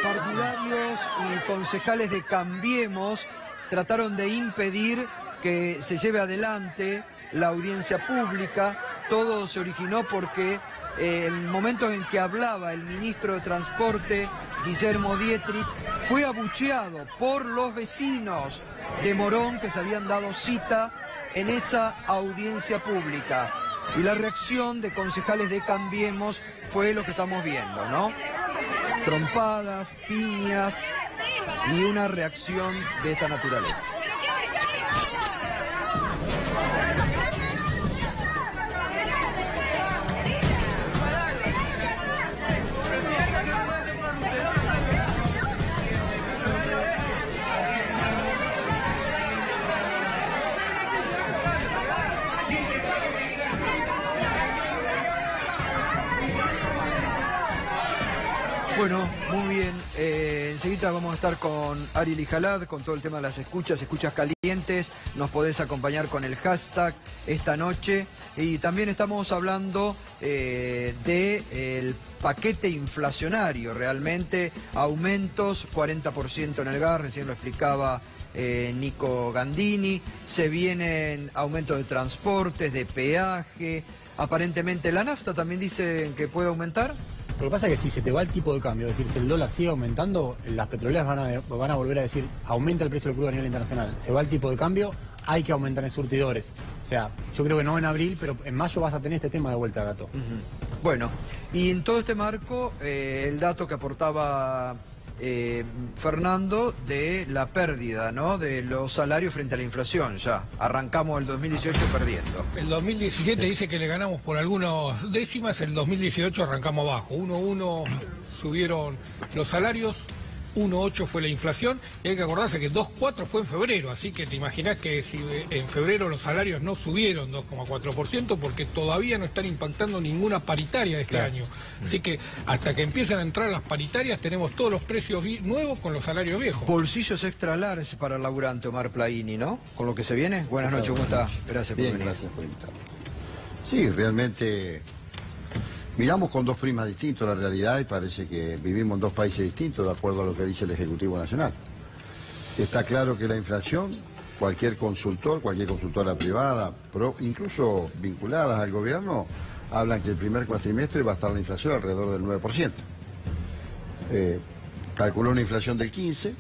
Partidarios y concejales de Cambiemos trataron de impedir que se lleve adelante la audiencia pública. Todo se originó porque el momento en que hablaba el ministro de Transporte, Guillermo Dietrich, fue abucheado por los vecinos de Morón que se habían dado cita en esa audiencia pública. Y la reacción de concejales de Cambiemos fue lo que estamos viendo, ¿no? Trompadas, piñas y una reacción de esta naturaleza. Bueno, muy bien. Enseguida vamos a estar con Ariel Ijalad, con todo el tema de las escuchas calientes. Nos podés acompañar con el hashtag esta noche. Y también estamos hablando del paquete inflacionario, realmente. Aumentos, 40% en el gas, recién lo explicaba Nico Gandini. Se vienen aumentos de transportes, de peaje. Aparentemente la nafta también dicen que puede aumentar. Lo que pasa es que si se te va el tipo de cambio, es decir, si el dólar sigue aumentando, las petroleras van a volver a decir, aumenta el precio del crudo a nivel internacional. Se va el tipo de cambio, hay que aumentar en surtidores. O sea, yo creo que no en abril, pero en mayo vas a tener este tema de vuelta, Gato. Bueno, y en todo este marco, el dato que aportaba Fernando de la pérdida, ¿no?, de los salarios frente a la inflación. Ya arrancamos el 2018 perdiendo. El 2017 dice que le ganamos por algunas décimas, el 2018 arrancamos abajo. 1,1 subieron los salarios, 1,8 fue la inflación, y hay que acordarse que 2,4 fue en febrero, así que te imaginás que si en febrero los salarios no subieron 2,4% porque todavía no están impactando ninguna paritaria de este año. Así que hasta que empiecen a entrar las paritarias tenemos todos los precios nuevos con los salarios viejos. Bolsillos extra largos para el laburante, Omar Plaini, ¿no? Con lo que se viene. Buenas noches, ¿cómo está? Gracias por venir. Gracias por invitarme. Sí, realmente miramos con dos prismas distintos la realidad y parece que vivimos en dos países distintos de acuerdo a lo que dice el Ejecutivo Nacional. Está claro que la inflación, cualquier consultora privada, incluso vinculadas al gobierno, hablan que el primer cuatrimestre va a estar la inflación alrededor del 9%. Calculó una inflación del 15%,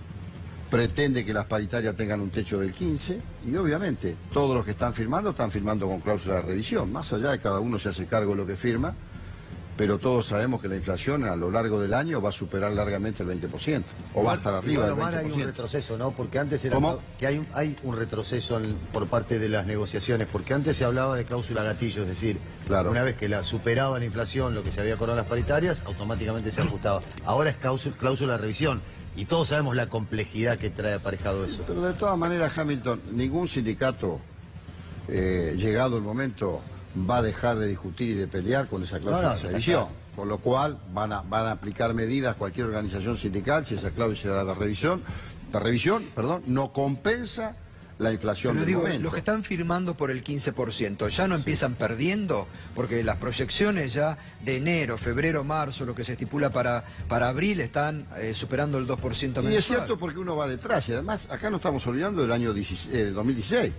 pretende que las paritarias tengan un techo del 15% y obviamente todos los que están firmando con cláusula de revisión. Más allá de cada uno se hace cargo de lo que firma, pero todos sabemos que la inflación a lo largo del año va a superar largamente el 20%, o va a estar arriba del 20%. Hay un retroceso, ¿no? Porque antes era que hay un retroceso por parte de las negociaciones, porque antes se hablaba de cláusula gatillo, es decir, una vez que la superaba la inflación, lo que se había acordado en las paritarias, automáticamente se ajustaba. Ahora es cláusula de revisión, y todos sabemos la complejidad que trae aparejado eso. Pero de todas maneras, Hamilton, ningún sindicato, llegado el momento, va a dejar de discutir y de pelear con esa cláusula de revisión. Con lo cual van a aplicar medidas cualquier organización sindical si esa cláusula de revisión no compensa la inflación del momento. Los que están firmando por el 15%, ¿ya no empiezan perdiendo? Porque las proyecciones ya de enero, febrero, marzo, lo que se estipula para abril, están superando el 2% mensual. Y es cierto porque uno va detrás, y además acá no estamos olvidando del año 2016.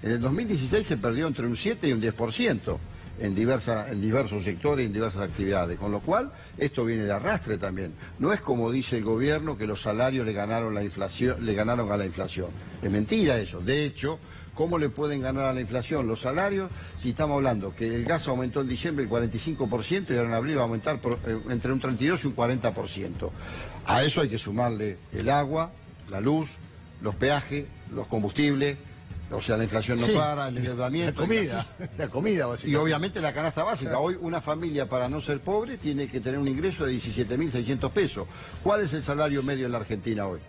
En el 2016 se perdió entre un 7 y un 10% en diversos sectores y en diversas actividades, con lo cual esto viene de arrastre también. No es como dice el gobierno que los salarios le ganaron a la inflación. Es mentira eso. De hecho, ¿cómo le pueden ganar a la inflación los salarios si estamos hablando que el gas aumentó en diciembre el 45% y ahora en abril va a aumentar entre un 32 y un 40%? A eso hay que sumarle el agua, la luz, los peajes, los combustibles. O sea, la inflación no para, el endeudamiento. La comida básicamente. Y obviamente la canasta básica. Hoy una familia, para no ser pobre, tiene que tener un ingreso de 17.600 pesos. ¿Cuál es el salario medio en la Argentina hoy?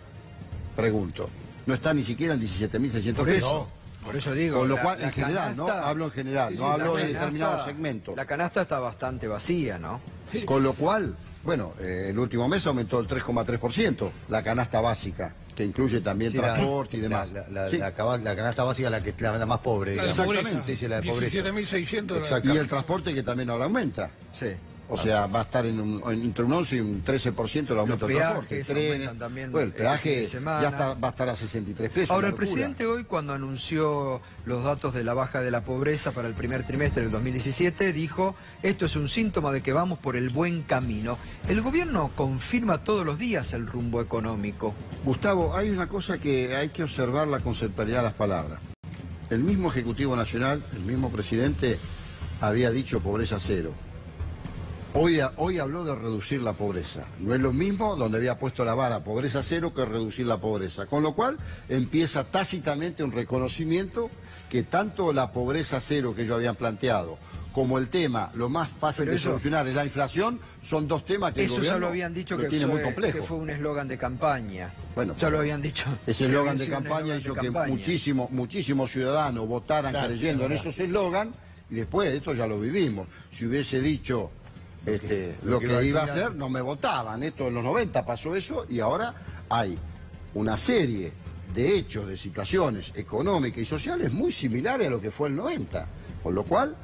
Pregunto. No está ni siquiera en 17.600 pesos. Por eso digo. Con lo cual, en general, ¿no? Hablo en general, no hablo de determinados segmentos. La canasta está bastante vacía, ¿no? Con lo cual, bueno, el último mes aumentó el 3,3%, la canasta básica, que incluye también transporte y demás. La canasta básica es la más pobre. La de Exactamente. Pobreza. Sí, la de pobreza. 17.600. Exacto. Y el transporte que también ahora aumenta. Sí. O sea, va a estar entre un 11 y un 13% el aumento del transporte. Trenes, también bueno, el peaje va a estar a 63 pesos. Ahora, el presidente hoy, cuando anunció los datos de la baja de la pobreza para el primer trimestre del 2017, dijo, esto es un síntoma de que vamos por el buen camino. El gobierno confirma todos los días el rumbo económico. Gustavo, hay una cosa que hay que observar la conceptualidad de las palabras. El mismo Ejecutivo Nacional, el mismo presidente, había dicho pobreza cero. Hoy habló de reducir la pobreza. No es lo mismo donde había puesto la vara pobreza cero que reducir la pobreza. Con lo cual empieza tácitamente un reconocimiento que tanto la pobreza cero que ellos habían planteado como el tema, lo más fácil de solucionar es la inflación, son dos temas que el gobierno ya lo habían dicho que tiene muy complejo. Que fue un eslogan de campaña. Bueno, ya lo habían dicho. Ese eslogan de campaña hizo que muchísimos ciudadanos votaran creyendo en esos eslogan y después esto ya lo vivimos. Si hubiese dicho lo que iba a hacer, no me votaban. Esto en los 90 pasó eso y ahora hay una serie de hechos, de situaciones económicas y sociales muy similares a lo que fue el 90. Con lo cual,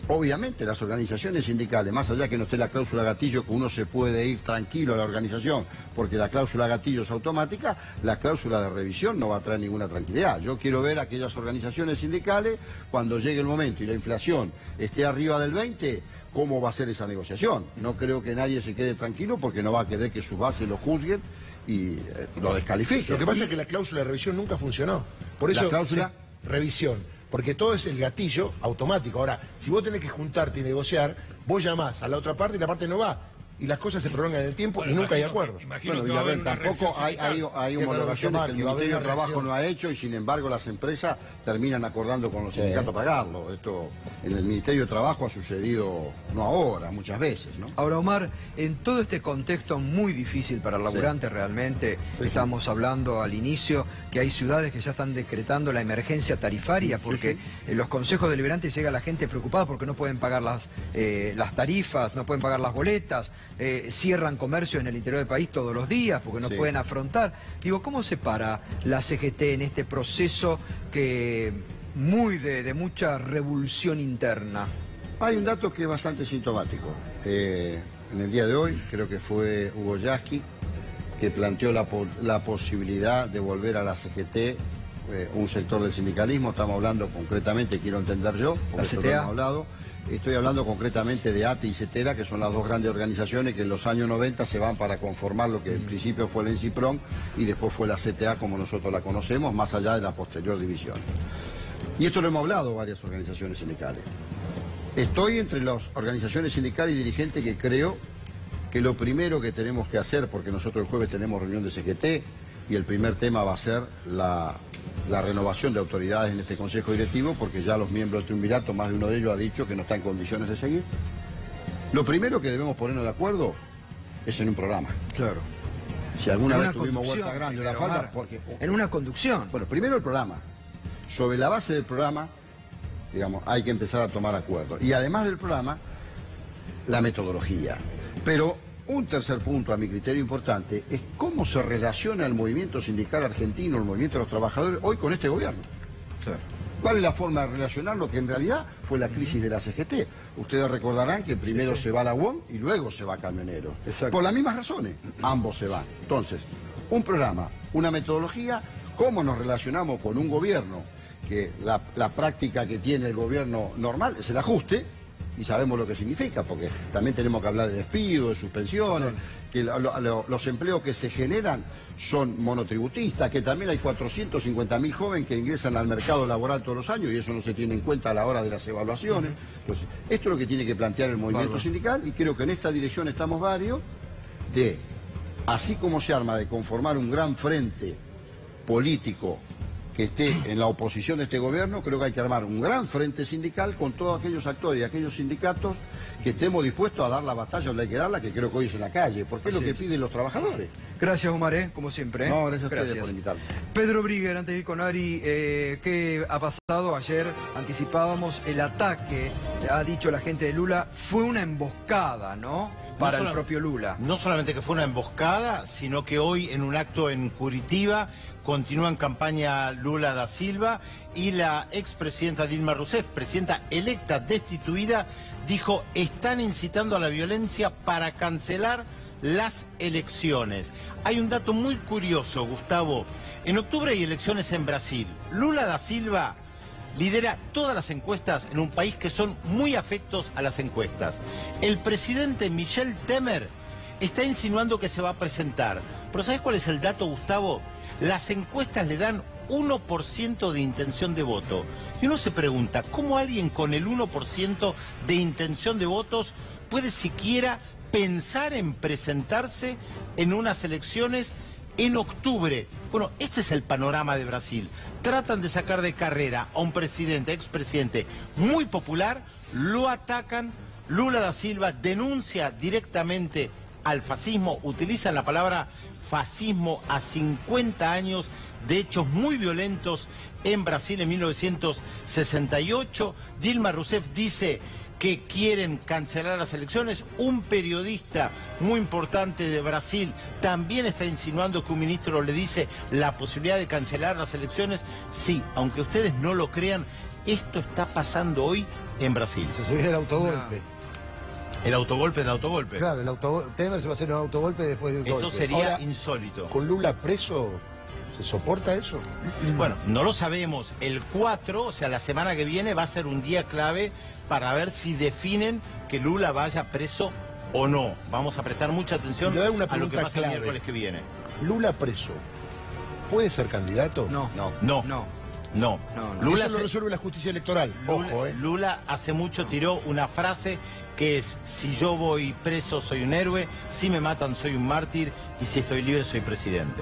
obviamente las organizaciones sindicales, más allá que no esté la cláusula gatillo, que uno se puede ir tranquilo a la organización porque la cláusula gatillo es automática, la cláusula de revisión no va a traer ninguna tranquilidad. Yo quiero ver a aquellas organizaciones sindicales, cuando llegue el momento y la inflación esté arriba del 20%, cómo va a ser esa negociación. No creo que nadie se quede tranquilo porque no va a querer que sus bases lo juzguen y lo descalifiquen. Lo que pasa es que la cláusula de revisión nunca funcionó. Por eso, la cláusula revisión. Porque todo es el gatillo automático. Ahora, si vos tenés que juntarte y negociar, vos llamás a la otra parte y la parte no va. Y las cosas se prolongan en el tiempo y nunca hay acuerdo. Bueno, Villarreal, tampoco hay homologaciones que el Ministerio de Trabajo no ha hecho y sin embargo las empresas terminan acordando con los sindicatos pagarlo. Esto en el Ministerio de Trabajo ha sucedido, no ahora, muchas veces, ¿no? Ahora, Omar, en todo este contexto muy difícil para el laburante realmente, estamos hablando al inicio que hay ciudades que ya están decretando la emergencia tarifaria porque los consejos deliberantes llega la gente preocupada porque no pueden pagar las tarifas, no pueden pagar las boletas. Cierran comercio en el interior del país todos los días porque no pueden afrontar. Digo, ¿cómo se para la CGT en este proceso que de mucha revolución interna? Hay un dato que es bastante sintomático. En el día de hoy, creo que fue Hugo Yasky, que planteó la posibilidad de volver a la CGT un sector del sindicalismo. Estamos hablando concretamente, quiero entender yo, porque esto lo hemos hablado. Estoy hablando concretamente de ATE y CETERA, que son las dos grandes organizaciones que en los años 90 se van para conformar lo que en principio fue el ENCIPRON y después fue la CTA como nosotros la conocemos, más allá de la posterior división. Y esto lo hemos hablado varias organizaciones sindicales. Estoy entre las organizaciones sindicales y dirigentes que creo que lo primero que tenemos que hacer, porque nosotros el jueves tenemos reunión de CGT y el primer tema va a ser la renovación de autoridades en este Consejo Directivo, porque ya los miembros del Triunvirato, más de uno de ellos ha dicho que no está en condiciones de seguir. Lo primero que debemos ponernos de acuerdo es en un programa. Claro. Si alguna vez tuvimos Huerta Grande o la falta, porque... En una conducción. Bueno, primero el programa. Sobre la base del programa, digamos, hay que empezar a tomar acuerdos. Y además del programa, la metodología. Pero un tercer punto, a mi criterio importante, es cómo se relaciona el movimiento sindical argentino, el movimiento de los trabajadores, hoy con este gobierno. Claro. ¿Cuál es la forma de relacionarlo? Que en realidad fue la crisis de la CGT. Ustedes recordarán que primero se va la UOM y luego se va Camioneros. Por las mismas razones, ambos se van. Entonces, un programa, una metodología, cómo nos relacionamos con un gobierno, que la práctica que tiene el gobierno normal es el ajuste, y sabemos lo que significa, porque también tenemos que hablar de despidos, de suspensiones, que los empleos que se generan son monotributistas, que también hay 450.000 jóvenes que ingresan al mercado laboral todos los años y eso no se tiene en cuenta a la hora de las evaluaciones. Entonces, esto es lo que tiene que plantear el movimiento sindical y creo que en esta dirección estamos varios, de, así como se arma de conformar un gran frente político que esté en la oposición de este gobierno, creo que hay que armar un gran frente sindical con todos aquellos actores y aquellos sindicatos que estemos dispuestos a dar la batalla donde hay que darla, que creo que hoy es en la calle, porque es lo que piden los trabajadores. Gracias, Omar, como siempre. No, gracias a ustedes por invitarme. Pedro Brigger, antes de ir con Ari, ¿qué ha pasado? Ayer anticipábamos el ataque, ha dicho la gente de Lula, fue una emboscada, ¿no? para el propio Lula. No solamente que fue una emboscada, sino que hoy en un acto en Curitiba continúa en campaña Lula da Silva y la expresidenta Dilma Rousseff, presidenta electa destituida, dijo: están incitando a la violencia para cancelar las elecciones. Hay un dato muy curioso, Gustavo. En octubre hay elecciones en Brasil. Lula da Silva lidera todas las encuestas en un país que son muy afectos a las encuestas. El presidente Michel Temer está insinuando que se va a presentar. Pero ¿sabes cuál es el dato, Gustavo? Las encuestas le dan 1% de intención de voto. Y uno se pregunta, ¿cómo alguien con el 1% de intención de votos puede siquiera pensar en presentarse en unas elecciones en octubre? Bueno, este es el panorama de Brasil. Tratan de sacar de carrera a un presidente, expresidente muy popular, lo atacan. Lula da Silva denuncia directamente al fascismo, utilizan la palabra fascismo a 50 años de hechos muy violentos en Brasil en 1968. Dilma Rousseff dice que quieren cancelar las elecciones. Un periodista muy importante de Brasil también está insinuando que un ministro le dice la posibilidad de cancelar las elecciones. Sí, aunque ustedes no lo crean, esto está pasando hoy en Brasil. Se viene el autogolpe. No. El autogolpe del autogolpe. Claro, Temer se va a hacer un autogolpe después de un golpe. Esto sería Ahora, insólito. ¿Con Lula preso se soporta eso? Bueno, no lo sabemos. El 4, o sea, la semana que viene, va a ser un día clave para ver si definen que Lula vaya preso o no. Vamos a prestar mucha atención a lo que pasa el miércoles que viene. Lula preso, ¿puede ser candidato? No. Lula eso lo resuelve la justicia electoral. Ojo, Lula hace mucho tiró una frase que es: si yo voy preso soy un héroe, si me matan soy un mártir y si estoy libre soy presidente.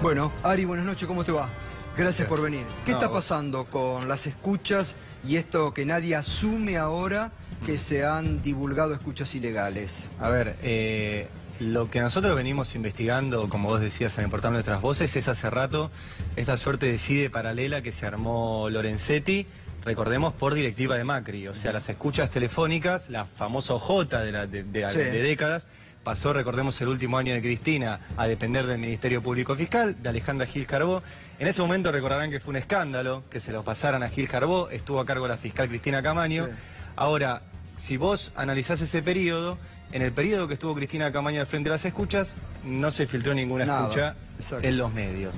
Bueno, Ari, buenas noches, ¿cómo te va? Gracias por venir. ¿Qué está pasando con las escuchas y esto que nadie asume ahora que se han divulgado escuchas ilegales? A ver, lo que nosotros venimos investigando, como vos decías, en Importar Nuestras Voces, es hace rato esta suerte de CIDE paralela que se armó Lorenzetti, recordemos, por directiva de Macri. O sea, las escuchas telefónicas, la famosa OJ de décadas, pasó, recordemos, el último año de Cristina a depender del Ministerio Público Fiscal, de Alejandra Gil Carbó. En ese momento recordarán que fue un escándalo que se los pasaran a Gil Carbó, estuvo a cargo la fiscal Cristina Camaño. Sí. Ahora, si vos analizás ese periodo, en el periodo que estuvo Cristina Camaño al frente de las escuchas, no se filtró ninguna escucha en los medios.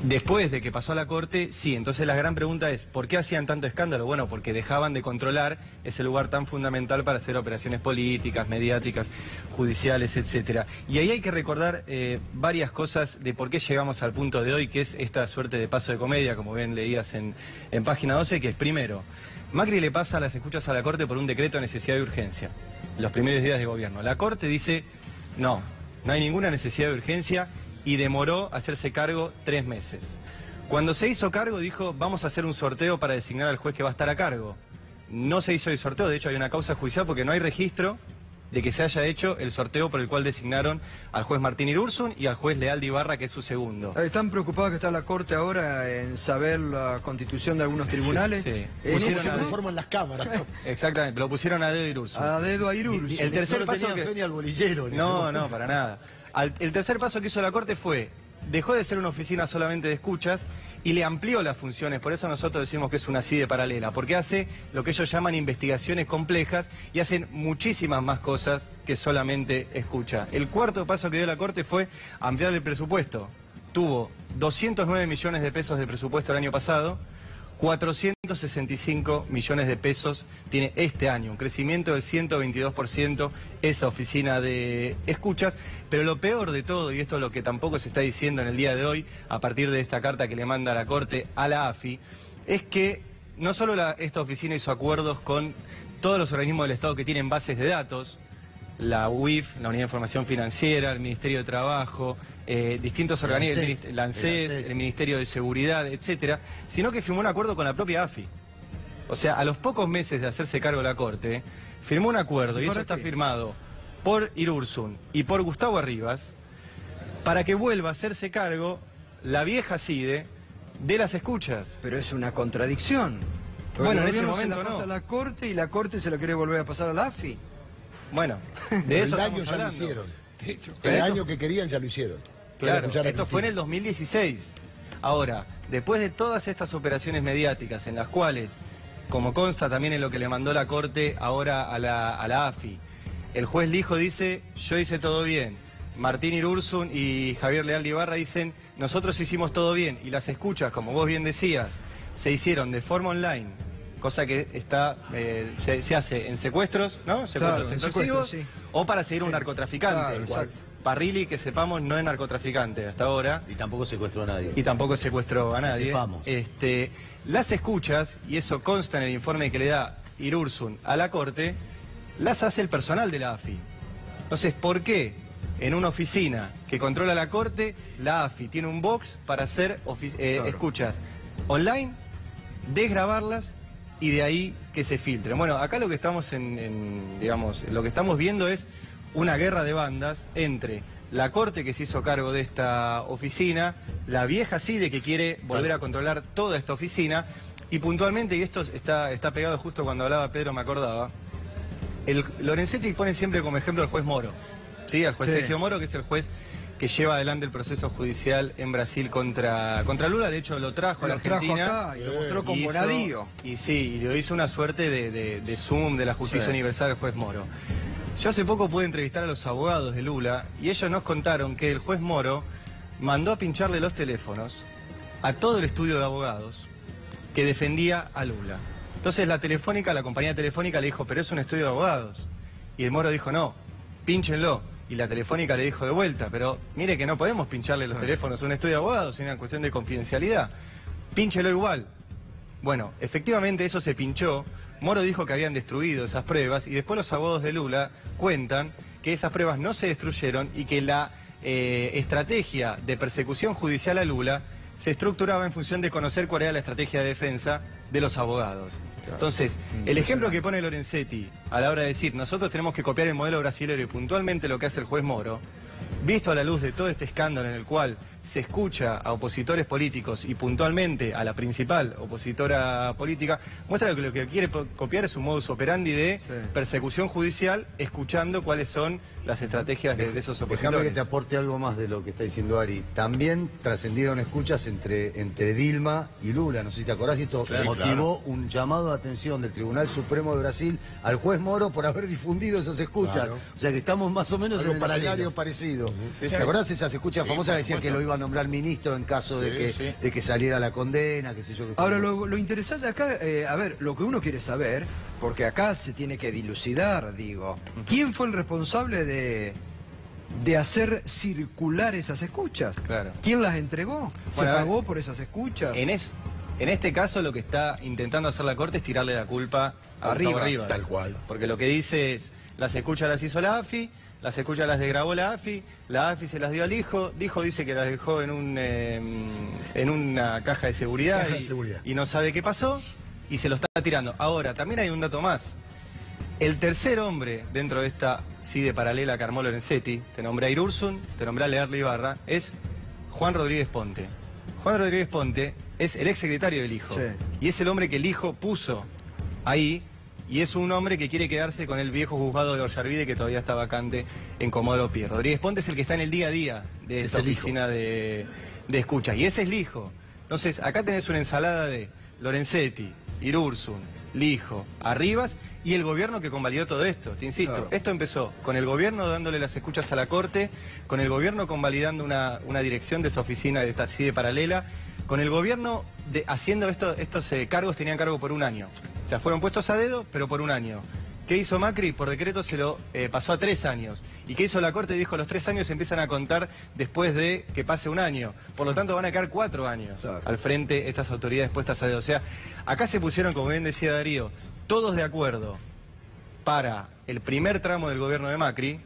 Después de que pasó a la Corte, sí. Entonces la gran pregunta es, ¿por qué hacían tanto escándalo? Bueno, porque dejaban de controlar ese lugar tan fundamental para hacer operaciones políticas, mediáticas, judiciales, etcétera. Y ahí hay que recordar varias cosas de por qué llegamos al punto de hoy, que es esta suerte de paso de comedia, como bien leías en página 12, que es: primero, Macri le pasa las escuchas a la Corte por un decreto de necesidad de urgencia, los primeros días de gobierno. La Corte dice, no hay ninguna necesidad de urgencia, y demoró hacerse cargo 3 meses. Cuando se hizo cargo dijo, vamos a hacer un sorteo para designar al juez que va a estar a cargo. No se hizo el sorteo, de hecho hay una causa judicial porque no hay registro de que se haya hecho el sorteo por el cual designaron al juez Martín Irursun y al juez Lealde Ibarra, que es su segundo. ¿Están preocupados que está la Corte ahora en saber la constitución de algunos tribunales? Sí. Se reforman las cámaras. Exactamente, lo pusieron a dedo Irursun. A dedo a Irursun. El tercer paso que... Fe ni al bolillero. No, para nada. El tercer paso que hizo la Corte fue, dejó de ser una oficina solamente de escuchas y le amplió las funciones. Por eso nosotros decimos que es una CIDE paralela, porque hace lo que ellos llaman investigaciones complejas y hacen muchísimas más cosas que solamente escucha. El cuarto paso que dio la Corte fue ampliar el presupuesto. Tuvo 209 millones de pesos de presupuesto el año pasado, 465 millones de pesos tiene este año, un crecimiento del 122% esa oficina de escuchas. Pero lo peor de todo, y esto es lo que tampoco se está diciendo en el día de hoy, a partir de esta carta que le manda la Corte a la AFI, es que no solo esta oficina hizo acuerdos con todos los organismos del Estado que tienen bases de datos, la UIF, la Unidad de Información Financiera, el Ministerio de Trabajo, distintos organismos, el ANSES, el Ministerio de Seguridad, etcétera, sino que firmó un acuerdo con la propia AFI. O sea, a los pocos meses de hacerse cargo la Corte, firmó un acuerdo, y eso está firmado por Irursun y por Gustavo Arribas, para que vuelva a hacerse cargo la vieja CIDE de las escuchas. Pero es una contradicción. Bueno, en ese momento se la pasa a la Corte y la Corte se la quiere volver a pasar a la AFI. Bueno, de eso el daño estamos ya lo hablando. hicieron. De hecho, El daño que querían ya lo hicieron. Claro, esto fue en el 2016. Ahora, después de todas estas operaciones mediáticas en las cuales, como consta también en lo que le mandó la Corte ahora a la AFI, el juez Lijo dice, yo hice todo bien. Martín Irursun y Javier Leal de Ibarra dicen, nosotros hicimos todo bien. Y las escuchas, como vos bien decías, se hicieron de forma online, cosa que está se hace en secuestros, ¿no? Secuestros extorsivos, sí. o para seguir un narcotraficante. Claro, exacto. Parrilli, que sepamos, no es narcotraficante hasta ahora. Y tampoco secuestró a nadie. Y tampoco secuestró a nadie. Que sepamos. Las escuchas, y eso consta en el informe que le da Irursun a la Corte, las hace el personal de la AFI. Entonces, ¿por qué en una oficina que controla la Corte, la AFI tiene un box para hacer escuchas online, desgrabarlas y de ahí que se filtren? Bueno, acá lo que estamos lo que estamos viendo es una guerra de bandas entre la Corte, que se hizo cargo de esta oficina, la vieja CIDE, que quiere volver a controlar toda esta oficina, y puntualmente, y esto está pegado justo cuando hablaba Pedro, me acordaba, Lorenzetti pone siempre como ejemplo al juez Moro, ¿sí? Al juez Sergio Moro, que es el juez que lleva adelante el proceso judicial en Brasil contra Lula. De hecho, lo trajo a la Argentina. Trajo acá y lo mostró con Bonadío. Y sí, y lo hizo una suerte de Zoom de la justicia universal el juez Moro. Yo hace poco pude entrevistar a los abogados de Lula y ellos nos contaron que el juez Moro mandó a pincharle los teléfonos a todo el estudio de abogados que defendía a Lula. Entonces la compañía telefónica le dijo, pero es un estudio de abogados. Y el Moro dijo, no, pínchenlo. Y la telefónica le dijo de vuelta, pero mire que no podemos pincharle los teléfonos a un estudio de abogados, es una cuestión de confidencialidad. Pínchelo igual. Bueno, efectivamente eso se pinchó. Moro dijo que habían destruido esas pruebas y después los abogados de Lula cuentan que esas pruebas no se destruyeron y que la estrategia de persecución judicial a Lula se estructuraba en función de conocer cuál era la estrategia de defensa de los abogados. Entonces, el ejemplo que pone Lorenzetti a la hora de decir nosotros tenemos que copiar el modelo brasileño y puntualmente lo que hace el juez Moro, visto a la luz de todo este escándalo en el cual se escucha a opositores políticos y puntualmente a la principal opositora política, muestra que lo que quiere copiar es un modus operandi de persecución judicial, escuchando cuáles son las estrategias de esos opositores. Déjame que te aporte algo más de lo que está diciendo Ari. También trascendieron escuchas entre Dilma y Lula, no sé si te acordás, y esto motivó un llamado de atención del Tribunal Supremo de Brasil al juez Moro por haber difundido esas escuchas. Claro. O sea que estamos más o menos en un escenario parecido. ¿Te acordás esas escuchas famosas que decían que lo iba a nombrar ministro en caso de que saliera la condena, qué sé yo? Ahora, lo interesante acá, a ver, lo que uno quiere saber, porque acá se tiene que dilucidar, digo, ¿quién fue el responsable de hacer circular esas escuchas? Claro. ¿Quién las entregó? ¿Se pagó por esas escuchas? En este caso lo que está intentando hacer la Corte es tirarle la culpa a Rivas. Tal cual. Porque lo que dice es, las escuchas las hizo la AFI, las escuchas las desgrabó la AFI se las dio al hijo dice que las dejó en una caja de seguridad, y no sabe qué pasó y se lo está tirando. Ahora, también hay un dato más. El tercer hombre dentro de esta CIDE paralela que armó Lorenzetti, te nombré a Irursun, te nombré a Leal de Ibarra, es Juan Rodríguez Ponte. Juan Rodríguez Ponte es el exsecretario del hijo y es el hombre que el hijo puso ahí. Y es un hombre que quiere quedarse con el viejo juzgado de Ollarvide que todavía está vacante en Comodoro Pi. Rodríguez Ponte es el que está en el día a día de esta oficina de escucha. Y ese es Lijo. Entonces, acá tenés una ensalada de Lorenzetti, Irursun, Lijo, Arribas y el gobierno que convalidó todo esto. Te insisto, esto empezó con el gobierno dándole las escuchas a la Corte, con el gobierno convalidando una dirección de esa oficina de esta CIDE paralela, con el gobierno haciendo estos cargos, tenían cargo por un año. O sea, fueron puestos a dedo, pero por un año. ¿Qué hizo Macri? Por decreto se lo pasó a 3 años. ¿Y qué hizo la Corte? Dijo, los 3 años se empiezan a contar después de que pase un año. Por lo tanto, van a quedar 4 años al frente estas autoridades puestas a dedo. O sea, acá se pusieron, como bien decía Darío, todos de acuerdo para el primer tramo del gobierno de Macri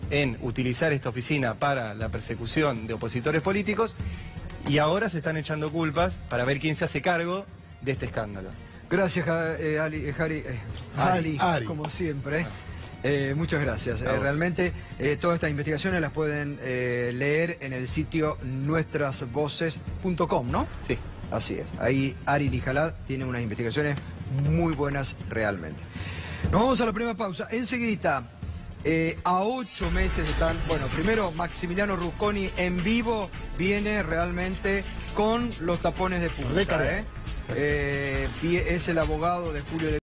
en utilizar esta oficina para la persecución de opositores políticos. Y ahora se están echando culpas para ver quién se hace cargo de este escándalo. Gracias, Ali, como siempre. Muchas gracias. Realmente todas estas investigaciones las pueden leer en el sitio nuestrasvoces.com, ¿no? Sí. Así es. Ahí Ari Lijalad tiene unas investigaciones muy buenas realmente. Nos vamos a la primera pausa. Enseguidita, A 8 meses están, bueno, primero Maximiliano Rusconi en vivo viene realmente con los tapones de punta, es el abogado de Julio de